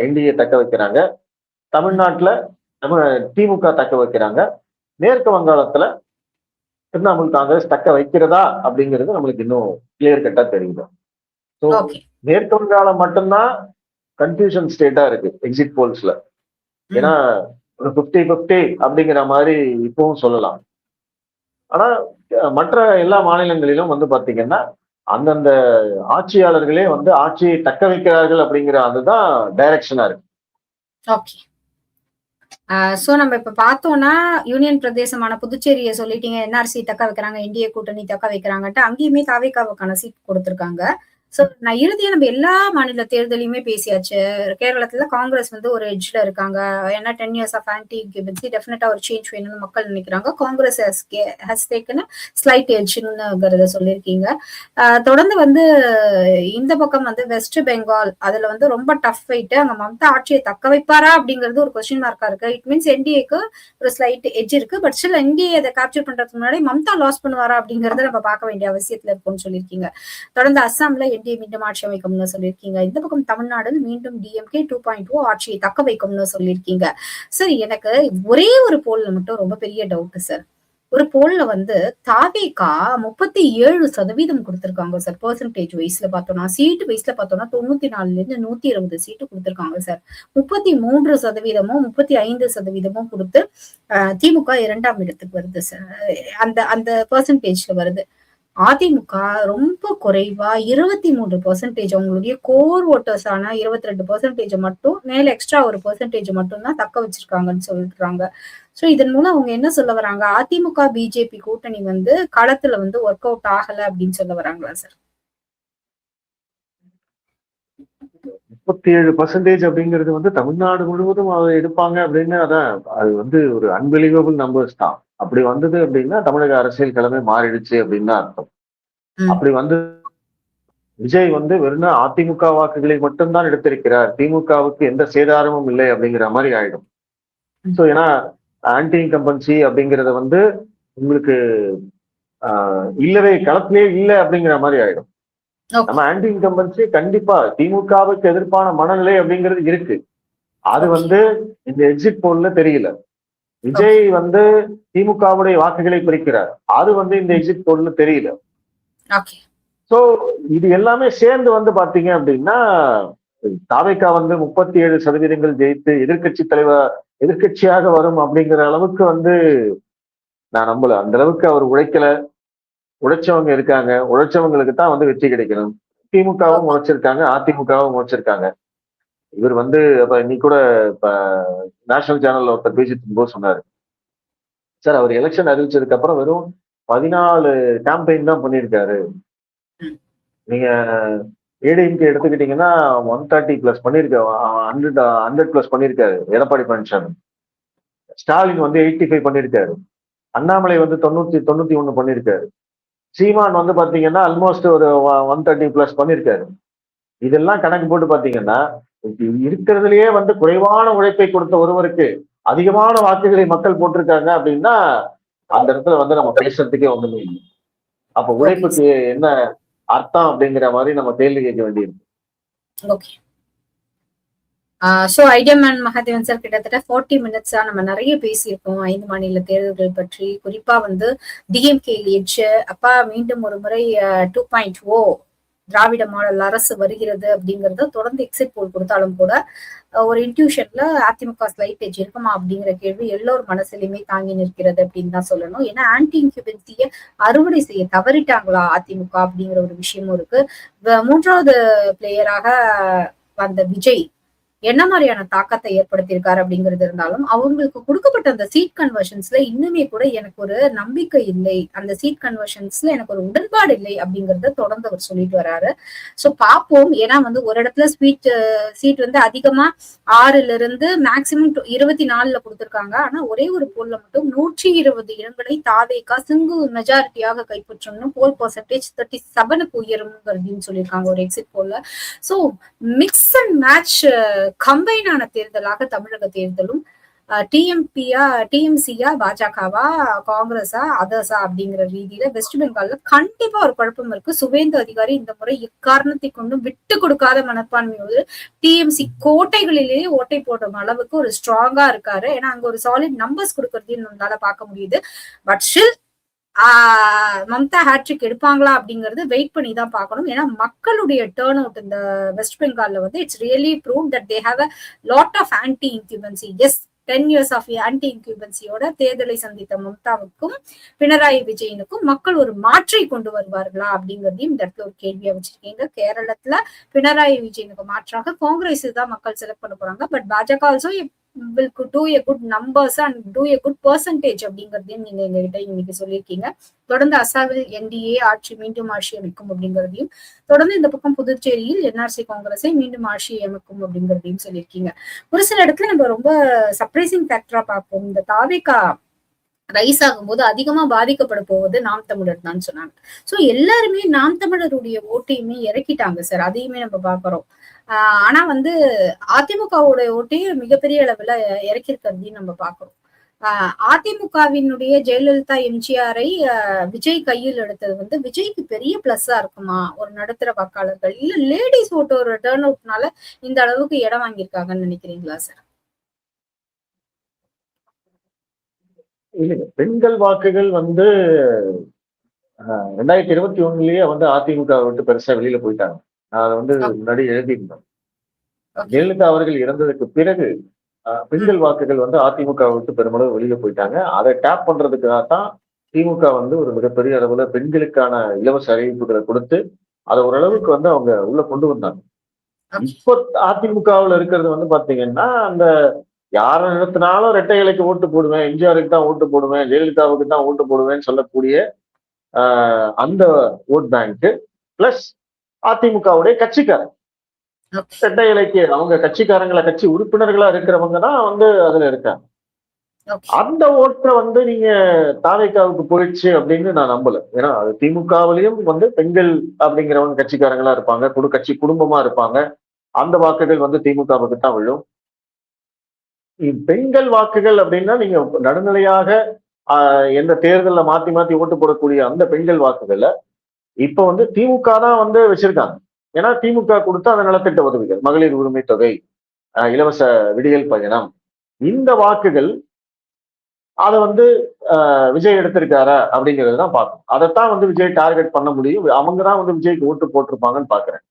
என்டிஏ தக்க வைக்கிறாங்க. தமிழ்நாட்டுல நம்ம திமுக தக்க வைக்கிறாங்க. மேற்கு வங்காளத்துல திரிணாமுல் காங்கிரஸ் தக்க வைக்கிறதா அப்படிங்கிறது நம்மளுக்கு இன்னும் கிளியர் கட்டா தெரியல. So okay. மேற்கு வங்காளம் மட்டும்தான் கன்ஃபியூஷன் ஸ்டேட்டா இருக்கு எக்ஸிட் போல்ஸ்ல. ஏன்னா ஒரு 50-50 அப்படிங்கிற மாதிரி இப்பவும் சொல்லலாம். ஆனா மற்ற எல்லா மாநிலங்களிலும் வந்து பாத்தீங்கன்னா அந்தந்த ஆட்சியாளர்களே வந்து ஆட்சியை தக்க வைக்கிறார்கள் அப்படிங்கிற அதுதான் டைரக்ஷனா இருக்கு. ஓகே. சோ நம்ம இப்ப பார்த்தோம்னா யூனியன் பிரதேசமான புதுச்சேரியை சொல்லிட்டீங்க, என்ஆர்சி தக்க வைக்கிறாங்க, என்டிஏ கூட்டணி தக்க வைக்கிறாங்கன்ட்டு அங்கேயுமே தாவேகாவுக்கான சீட் கொடுத்திருக்காங்க. சோ நான் இறுதியா நம்ம எல்லா மாநில தேர்தலையுமே பேசியாச்சு. கேரளத்துல காங்கிரஸ் வந்து ஒரு எட்ஜ்ல இருக்காங்க. ஏன்னா 10 இயர்ஸ் ஆஃப் ஆன்டி இன்கம்பன்சி டெஃபினட்டா ஒரு சேஞ்ச் வேணும்னு மக்கள் நினைக்கிறாங்க. காங்கிரஸ் ஹஸ் டேக்கன் ஸ்லைட் எட்ஜ்னுங்கிறத சொல்லியிருக்கீங்க. தொடர்ந்து வந்து இந்த பக்கம் வந்து வெஸ்ட் பெங்கால் அதுல வந்து ரொம்ப டஃப் ஃபைட். அங்க மம்தா ஆட்சியை தக்க வைப்பாரா அப்படிங்கிறது ஒரு கொஸ்டின் மார்க்கா இருக்கு. இட் மீன்ஸ் என்டிஏக்கு ஒரு ஸ்லைட் எட்ஜ் இருக்கு. பட் ஸ்டில் என்டிஏ அதை கேப்சர் பண்றதுக்கு முன்னாடி மம்தா லாஸ் பண்ணுவாரா அப்படிங்கறத நம்ம பார்க்க வேண்டிய அவசியத்துல இருக்கும்னு சொல்லியிருக்கீங்க. தொடர்ந்து அஸ்ஸாம்ல என்டிஏ மீண்டும் ஆட்சி அமைக்கும்னு சொல்லியிருக்கீங்க. இந்த பக்கம் தமிழ்நாடு மீண்டும் டிஎம்கே 2.0 ஆட்சியை தக்க வைக்கும்னு சொல்லியிருக்கீங்க. சார் எனக்கு ஒரே ஒரு போல்ல மட்டும் ரொம்ப பெரிய டவுட் சார். ஒரு போல்ல வந்து தாவேகா 37% கொடுத்திருக்காங்க சார். பெர்சன்டேஜ் வைஸ்ல பார்த்தோம்னா, சீட் வைஸ்ல பார்த்தோம்னா 94ல இருந்து 120 சீட்டு கொடுத்திருக்காங்க சார். 33%, 35% கொடுத்து திமுக 2ஆம் இடத்துக்கு வருது சார். அந்த அந்த பெர்சன்டேஜ்ல வருது. அதிமுக ரொம்ப குறைவா 23% அவங்களுடைய கோர் ஓட்டர்ஸான 22% மட்டும் மேல எக்ஸ்ட்ரா ஒரு பெர்சன்டேஜ் மட்டும் தான் தக்க வச்சிருக்காங்கன்னு சொல்றாங்க. சோ இதன் மூலம் அவங்க என்ன சொல்ல வராங்க? அதிமுக பிஜேபி கூட்டணி வந்து களத்துல வந்து ஒர்க் அவுட் ஆகல அப்படின்னு சொல்ல வராங்களா சார்? 37% அப்படிங்கிறது வந்து தமிழ்நாடு முழுவதும் அதை எடுப்பாங்க அப்படின்னு அதான் அது வந்து ஒரு அன்பிலீவபிள் நம்பர்ஸ் தான். அப்படி வந்தது அப்படின்னா தமிழக அரசியல் கிழமை மாறிடுச்சு அப்படின்னு தான் அர்த்தம். அப்படி வந்து விஜய் வந்து வெறும் அதிமுக வாக்குகளை மட்டும்தான் எடுத்திருக்கிறார், திமுகவுக்கு எந்த சேதாரமும் இல்லை அப்படிங்கிற மாதிரி ஆயிடும். ஸோ ஏன்னா ஆன்டி இன்கம்பன்சி அப்படிங்கறத வந்து உங்களுக்கு இல்லவே களத்திலே இல்லை அப்படிங்கிற மாதிரி ஆயிடும். நம்ம ஆன்டி இன்கம்பன்சி கண்டிப்பா திமுகவுக்கு எதிர்ப்பான மனநிலை அப்படிங்கிறது இருக்கு. அது வந்து இந்த எக்ஸிட் போல்ல தெரியல. விஜய் வந்து திமுகவுடைய வாக்குகளை பிரிக்கிறார், அது வந்து இந்த எக்ஸிட் போல்ல தெரியல. சோ இது எல்லாமே சேர்ந்து வந்து பாத்தீங்க அப்படின்னா தாவேகா வந்து 37% ஜெயித்து எதிர்கட்சியாக வரும் அப்படிங்கிற அளவுக்கு வந்து நான் நம்பல. அந்த அளவுக்கு அவர் உழைக்கல. உழைச்சவங்க இருக்காங்க, உழைச்சவங்களுக்கு தான் வந்து வெற்றி கிடைக்கணும். திமுகவும் உழைச்சிருக்காங்க, அதிமுகவும் உழைச்சிருக்காங்க. இவர் வந்து அப்ப இன்னைக்கு கூட இப்ப நேஷனல் சேனல்ல ஒருத்தர் பேசிட்டு போது சொன்னாரு, சார் அவர் எலெக்ஷன் அறிவிச்சதுக்கு அப்புறம் வெறும் 14 கேம்பெயின் தான் பண்ணியிருக்காரு. நீங்க ஏடிஎம்கே எடுத்துக்கிட்டீங்கன்னா 130+ பண்ணிருக்காரு, 100+ பண்ணிருக்காரு எடப்பாடி பழனிசாமி. ஸ்டாலின் வந்து 85 பண்ணிருக்காரு. அண்ணாமலை வந்து 91 பண்ணிருக்காரு. சீமான் வந்து பாத்தீங்கன்னா ஆல்மோஸ்ட் ஒரு 130+ பண்ணிருக்காரு. இதெல்லாம் கணக்கு போட்டு பாத்தீங்கன்னா இருக்கிறதுலயே வந்து குறைவான உழைப்பை கொடுத்த ஒருவருக்கு அதிகமான வாக்குகளை மக்கள் போட்டிருக்காங்க அப்படின்னா அந்த இடத்துல வந்து நம்ம பேசுறதுக்கே ஒண்ணுமே இல்லை. அப்ப ஓகே உழைப்புக்கு என்ன அர்த்தம் அப்படிங்கிற மாதிரி நம்ம கேள்வி கேட்க வேண்டியிருக்கு. Okay. So idea man Mahadevan sir, கிட்டத்தட்ட 40 மினிட்ஸா நம்ம நிறைய பேசியிருக்கோம் 5 மாநில தேர்தல்கள் பற்றி. குறிப்பா வந்து டிஎம்கே எட்ஜ், அப்பா மீண்டும் ஒரு முறை 2.0 திராவிட மாடல் அரசு வருகிறது அப்படிங்கறத தொடர்ந்து எக்ஸிட் போல் கொடுத்தாலும் கூட ஒரு இன்ட்யூஷன்ல அதிமுக ஸ்லைட் எட்ஜ் இருக்குமா அப்படிங்கிற கேள்வி எல்லோர் மனசுலயுமே தாங்கி நிற்கிறது அப்படின்னு தான் சொல்லணும். ஏன்னா ஆன்டி இன்குபென்சிய அறுவடை செய்ய தவறிட்டாங்களா அதிமுக அப்படிங்கிற ஒரு விஷயமும் இருக்கு. மூன்றாவது பிளேயராக வந்த விஜய் என்ன மாதிரியான தாக்கத்தை ஏற்படுத்தியிருக்காரு அப்படிங்கிறது இருந்தாலும், அவங்களுக்கு கொடுக்கப்பட்ட அந்த சீட் கன்வர்ஷன்ஸ்ல இன்னுமே கூட எனக்கு ஒரு நம்பிக்கை இல்லை, அந்த சீட் கன்வர்ஷன்ஸ்ல எனக்கு ஒரு உடன்பாடு இல்லை அப்படிங்கறத தொடர்ந்து அவர் சொல்லிட்டு வர்றாரு. சோ பாப்போம். ஏன்னா வந்து ஒரு இடத்துல சீட் வந்து அதிகமா 6ல இருந்து மேக்சிமம் 24ல கொடுத்திருக்காங்க. ஆனா ஒரே ஒரு போல்ல மட்டும் 120 இடங்களை தாவேகா சிங்கிள் மெஜாரிட்டியாக கைப்பற்றணும், போல் பர்சன்டேஜ் 37க்கு உயரும் சொல்லியிருக்காங்க ஒரு எக்ஸிட் போல்ல. So mix and match combine ஆன தேர்தலாக தமிழக தேர்தலும் டிஎம்சியா, பாஜகவா, காங்கிரஸா, அதர்ஸா அப்படிங்கிற ரீதியில வெஸ்ட் பெங்கால்ல கண்டிப்பா ஒரு குழப்பம் இருக்கு. சுவேந்து அதிகாரி இந்த முறை எக்காரணத்தை கொண்டும் விட்டு கொடுக்காத மனப்பான்மையோடு டிஎம்சி கோட்டைகளிலேயே ஓட்டை போடுற அளவுக்கு ஒரு ஸ்ட்ராங்கா இருக்காரு. ஏன்னா அங்க ஒரு சாலிட் நம்பர்ஸ் கொடுக்கறதையும் நம்மளால பார்க்க முடியுது. பட் ஸ்டில் மம்தா ஹேட்ரிக் எடுப்பாங்களா அப்படிங்கறது வெயிட் பண்ணி தான் பார்க்கணும். ஏன்னா மக்களுடைய டேர்ன் அவுட் இந்த வெஸ்ட் பெங்கால்ல வந்து it's really prove that they have a lot of anti incumbency. Yes, 10 years of anti இன்குபன்சியோட தேர்தலை சந்தித்த மம்தாவுக்கும் பினராயி விஜயனுக்கும் மக்கள் ஒரு மாற்றை கொண்டு வருவார்களா அப்படிங்கறதையும் இந்த இடத்துல ஒரு கேள்வியா வச்சிருக்கீங்க. கேரளத்துல பினராயி விஜயனுக்கு மாற்றாக காங்கிரஸ் தான் மக்கள் செலக்ட் பண்ண போறாங்க. பட் பாஜக also will do a good numbers and do a good percentage அப்படிங்கறதையும் நீங்க எங்ககிட்ட இன்னைக்கு சொல்லியிருக்கீங்க. தொடர்ந்து அசாவில் என்டிஏ ஆட்சி மீண்டும் ஆட்சி அமைக்கும் அப்படிங்கறதையும், தொடர்ந்து இந்த பக்கம் புதுச்சேரியில் என்ஆர்சி காங்கிரஸை மீண்டும் ஆட்சி அமைக்கும் அப்படிங்கறதையும் சொல்லியிருக்கீங்க. ஒரு சில இடத்துல நம்ம ரொம்ப சர்ப்ரைசிங் ஃபேக்டரா பார்ப்போம். இந்த தாவேகா ரைஸ் ஆகும்போது அதிகமா பாதிக்கப்பட போவது நாம் தமிழர் தான் சொன்னாங்க. சோ எல்லாருமே நாம் தமிழருடைய ஓட்டையுமே இறக்கிட்டாங்க சார். அதையுமே நம்ம பாக்குறோம். ஆனா வந்து அதிமுகவோட ஓட்டையும் மிகப்பெரிய அளவுல இறக்கிருக்கிறதையும் நம்ம பாக்குறோம். அதிமுகவினுடைய ஜெயலலிதா எம்ஜிஆரை விஜய் கையில் எடுத்தது வந்து விஜய்க்கு பெரிய பிளஸ்ஸா இருக்குமா? ஒரு நடுத்தர வாக்காளர்கள் இல்ல லேடிஸ் ஓட்டோட டேர்ன் அவுட்னால இந்த அளவுக்கு இடம் வாங்கியிருக்காங்கன்னு நினைக்கிறீங்களா சார்? இல்லைங்க, பெண்கள் வாக்குகள் வந்து 2021லயே வந்து அதிமுக விட்டு பெருசா வெளியில போயிட்டாங்க. நான் அதை வந்து முன்னாடி எழுதியிருந்தேன். ஜெயலலிதா அவர்கள் இறந்ததுக்கு பிறகு பெண்கள் வாக்குகள் வந்து அதிமுக விட்டு பெருமளவு வெளியில போயிட்டாங்க. அதை டேப் பண்றதுக்காக தான் திமுக வந்து ஒரு மிகப்பெரிய அளவுல பெண்களுக்கான இலவச அறிவிப்புகளை கொடுத்து அதை ஓரளவுக்கு வந்து அவங்க உள்ள கொண்டு வந்தாங்க. இப்போ அதிமுகவுல இருக்கிறது வந்து பாத்தீங்கன்னா, அந்த யாரை நிறுத்தினாலும் இரட்டை இலைக்கு ஓட்டு போடுவேன், எம்ஜிஆருக்கு தான் ஓட்டு போடுவேன், ஜெயலலிதாவுக்கு தான் ஓட்டு போடுவேன்னு சொல்லக்கூடிய அந்த ஓட் பேங்க் பிளஸ் அதிமுகவுடைய கட்சிக்காரர் இரட்டை இலைக்கு அவங்க கட்சிக்காரங்களை, கட்சி உறுப்பினர்களா இருக்கிறவங்க தான் வந்து அதுல இருக்காங்க. அந்த ஓட்டை வந்து நீங்க தாவேக்காவுக்கு போயிடுச்சு அப்படின்னு நான் நம்பல. ஏன்னா அது திமுகவிலையும் வந்து பெண்கள் அப்படிங்கிறவங்க கட்சிக்காரங்களா இருப்பாங்க, கட்சி குடும்பமா இருப்பாங்க. அந்த வாக்குகள் வந்து திமுகவுக்கு தான் விழும். பெண்கள் வாக்குகள் அப்படின்னா நீங்க நடுநிலையாக எந்த தேர்தல்ல மாத்தி மாத்தி ஓட்டு போடக்கூடிய அந்த பெண்கள் வாக்குகள்ல இப்ப வந்து திமுக தான் வந்து வச்சிருக்காங்க. ஏன்னா திமுக கொடுத்த அந்த நலத்திட்ட உதவிகள், மகளிர் உரிமை தொகை, இலவச விடியல் பயணம், இந்த வாக்குகள் அதை வந்து விஜய் எடுத்திருக்காரா அப்படிங்கிறது தான் பார்க்கணும். அதைத்தான் வந்து விஜய் டார்கெட் பண்ண முடியும். அவங்க தான் வந்து விஜய்க்கு ஓட்டு போட்டிருப்பாங்கன்னு பாக்குறேன்.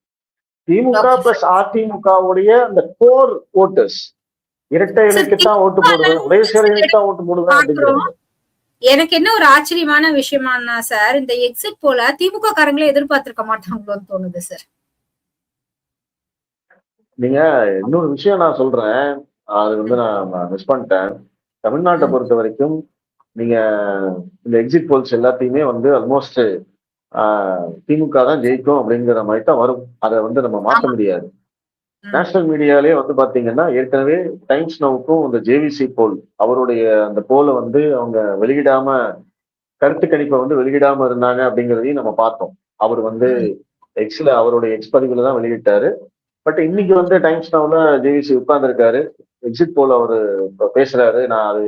திமுக பிளஸ் அதிமுகவுடைய அந்த கோர் ஓட்டர்ஸ் இரட்டை இலைக்கு தான் ஓட்டு போடுவேன், உதயசூரியனுக்கு தான் ஓட்டு போடுவேன் அப்படிங்கிறது. எனக்கு என்ன ஒரு ஆச்சரியமான விஷயமானா சார், இந்த எக்ஸிட் போல திமுக காரங்களே எதிர்பார்த்திருக்க மாட்டாங்களோன்னு தோணுது சார். நீங்க இன்னொரு விஷயம் நான் சொல்றேன், அது வந்து நான் மிஸ் பண்ணிட்டேன். தமிழ்நாட்டை பொறுத்த வரைக்கும் நீங்க இந்த எக்ஸிட் போல்ஸ் எல்லாத்தையுமே வந்து ஆல்மோஸ்ட் திமுக தான் ஜெயிக்கும் அப்படிங்கிற மாதிரி தான் வரும். அதை வந்து நம்ம மாற்ற முடியாது. நேஷனல் மீடியாலே வந்து பாத்தீங்கன்னா ஏற்கனவே டைம்ஸ் நவுக்கும் இந்த ஜேவிசி போல் அவருடைய அந்த போலை வந்து அவங்க வெளியிடாம கருத்து கணிப்பை வந்து வெளியிடாம இருந்தாங்க அப்படிங்கிறதையும் நம்ம பார்த்தோம். அவர் வந்து எக்ஸ்ல அவருடைய எக்ஸ் பதிவுல தான் வெளியிட்டாரு. பட் இன்னைக்கு வந்து டைம்ஸ் நவுல ஜேவிசி உட்கார்ந்துருக்காரு. எக்ஸிட் போல் அவரு பேசுறாரு. நான்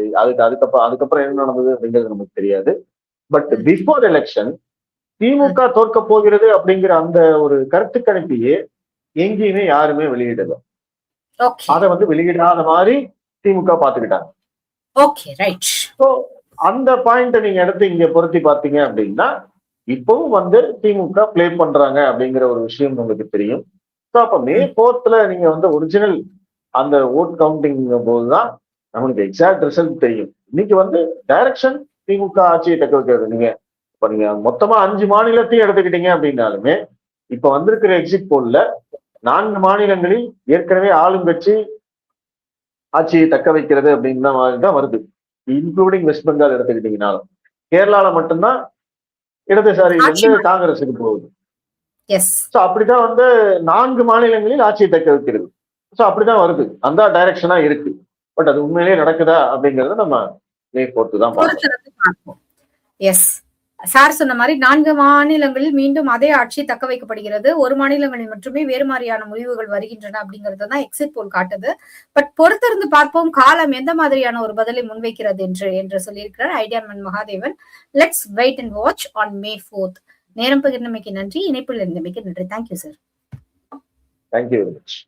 அதுக்கப்புறம் என்ன நடந்தது அப்படிங்கிறது நமக்கு தெரியாது. பட் பிஃபோர் எலெக்ஷன் திமுக தோற்க போகிறது அப்படிங்கிற அந்த ஒரு கருத்து கணிப்பையே எங்கேயுமே யாருமே வெளியிடல. அதை வந்து வெளியிடாத மாதிரி திமுக பாத்துக்கிட்டாங்க. அந்த பாயிண்ட் நீங்க எடுத்து இங்க பொருத்தி பாத்தீங்க அப்படின்னா இப்பவும் வந்து திமுக பிளே பண்றாங்க அப்படிங்கிற ஒரு விஷயம் உங்களுக்கு தெரியும். அப்ப மே 4th நீங்க வந்து ஒரிஜினல் அந்த ஓட் கவுண்டிங் போதுதான் நம்மளுக்கு எக்ஸாக்ட் ரிசல்ட் தெரியும். இன்னைக்கு வந்து டைரக்ஷன் திமுக ஆட்சியை தக்க வைக்கிறது. இப்ப நீங்க மொத்தமா 5 மாநிலத்தையும் எடுத்துக்கிட்டீங்க அப்படின்னாலுமே இப்ப வந்திருக்கிற எக்ஸிட் போல்ல 4 மாநிலங்களில் ஏற்கனவே ஆளும் கட்சி ஆட்சியை தக்க வைக்கிறது அப்படிங்கிற மாதிரி தான் வருது. இன்க்ளூடிங் வெஸ்ட் பெங்கால் எடுத்துக்கிட்டீங்கன்னாலும் கேரளால மட்டும்தான் இடதுசாரி வந்து காங்கிரஸுக்கு போகுது. அப்படிதான் வந்து 4 மாநிலங்களில் ஆட்சியை தக்க வைக்கிறது. அப்படிதான் வருது. அந்த டைரக்ஷனா இருக்கு. பட் அது உண்மையிலேயே நடக்குதா அப்படிங்கறத நம்ம மே 4th தான் பார்ப்போம். சார் சொன்ன மாதிரி 4 மாநிலங்களில் மீண்டும் அதே ஆட்சி தக்க வைக்கப்படுகிறது. ஒரு மாநிலங்களில் மட்டுமே வேறு மாதிரியான முடிவுகள் வருகின்றன அப்படிங்கறது தான் எக்ஸிட் போல் காட்டுது. பட் பொறுத்திருந்து பார்ப்போம் காலம் எந்த மாதிரியான ஒரு பதிலை முன்வைக்கிறது என்று சொல்லியிருக்கிறார் idea man Mahadevan. Let's wait and watch on May 4th. நேரம் பகிர்ந்தமைக்கு நன்றி. இணைப்பில் இருந்தமைக்கு நன்றி. Thank you sir. Thank you very much.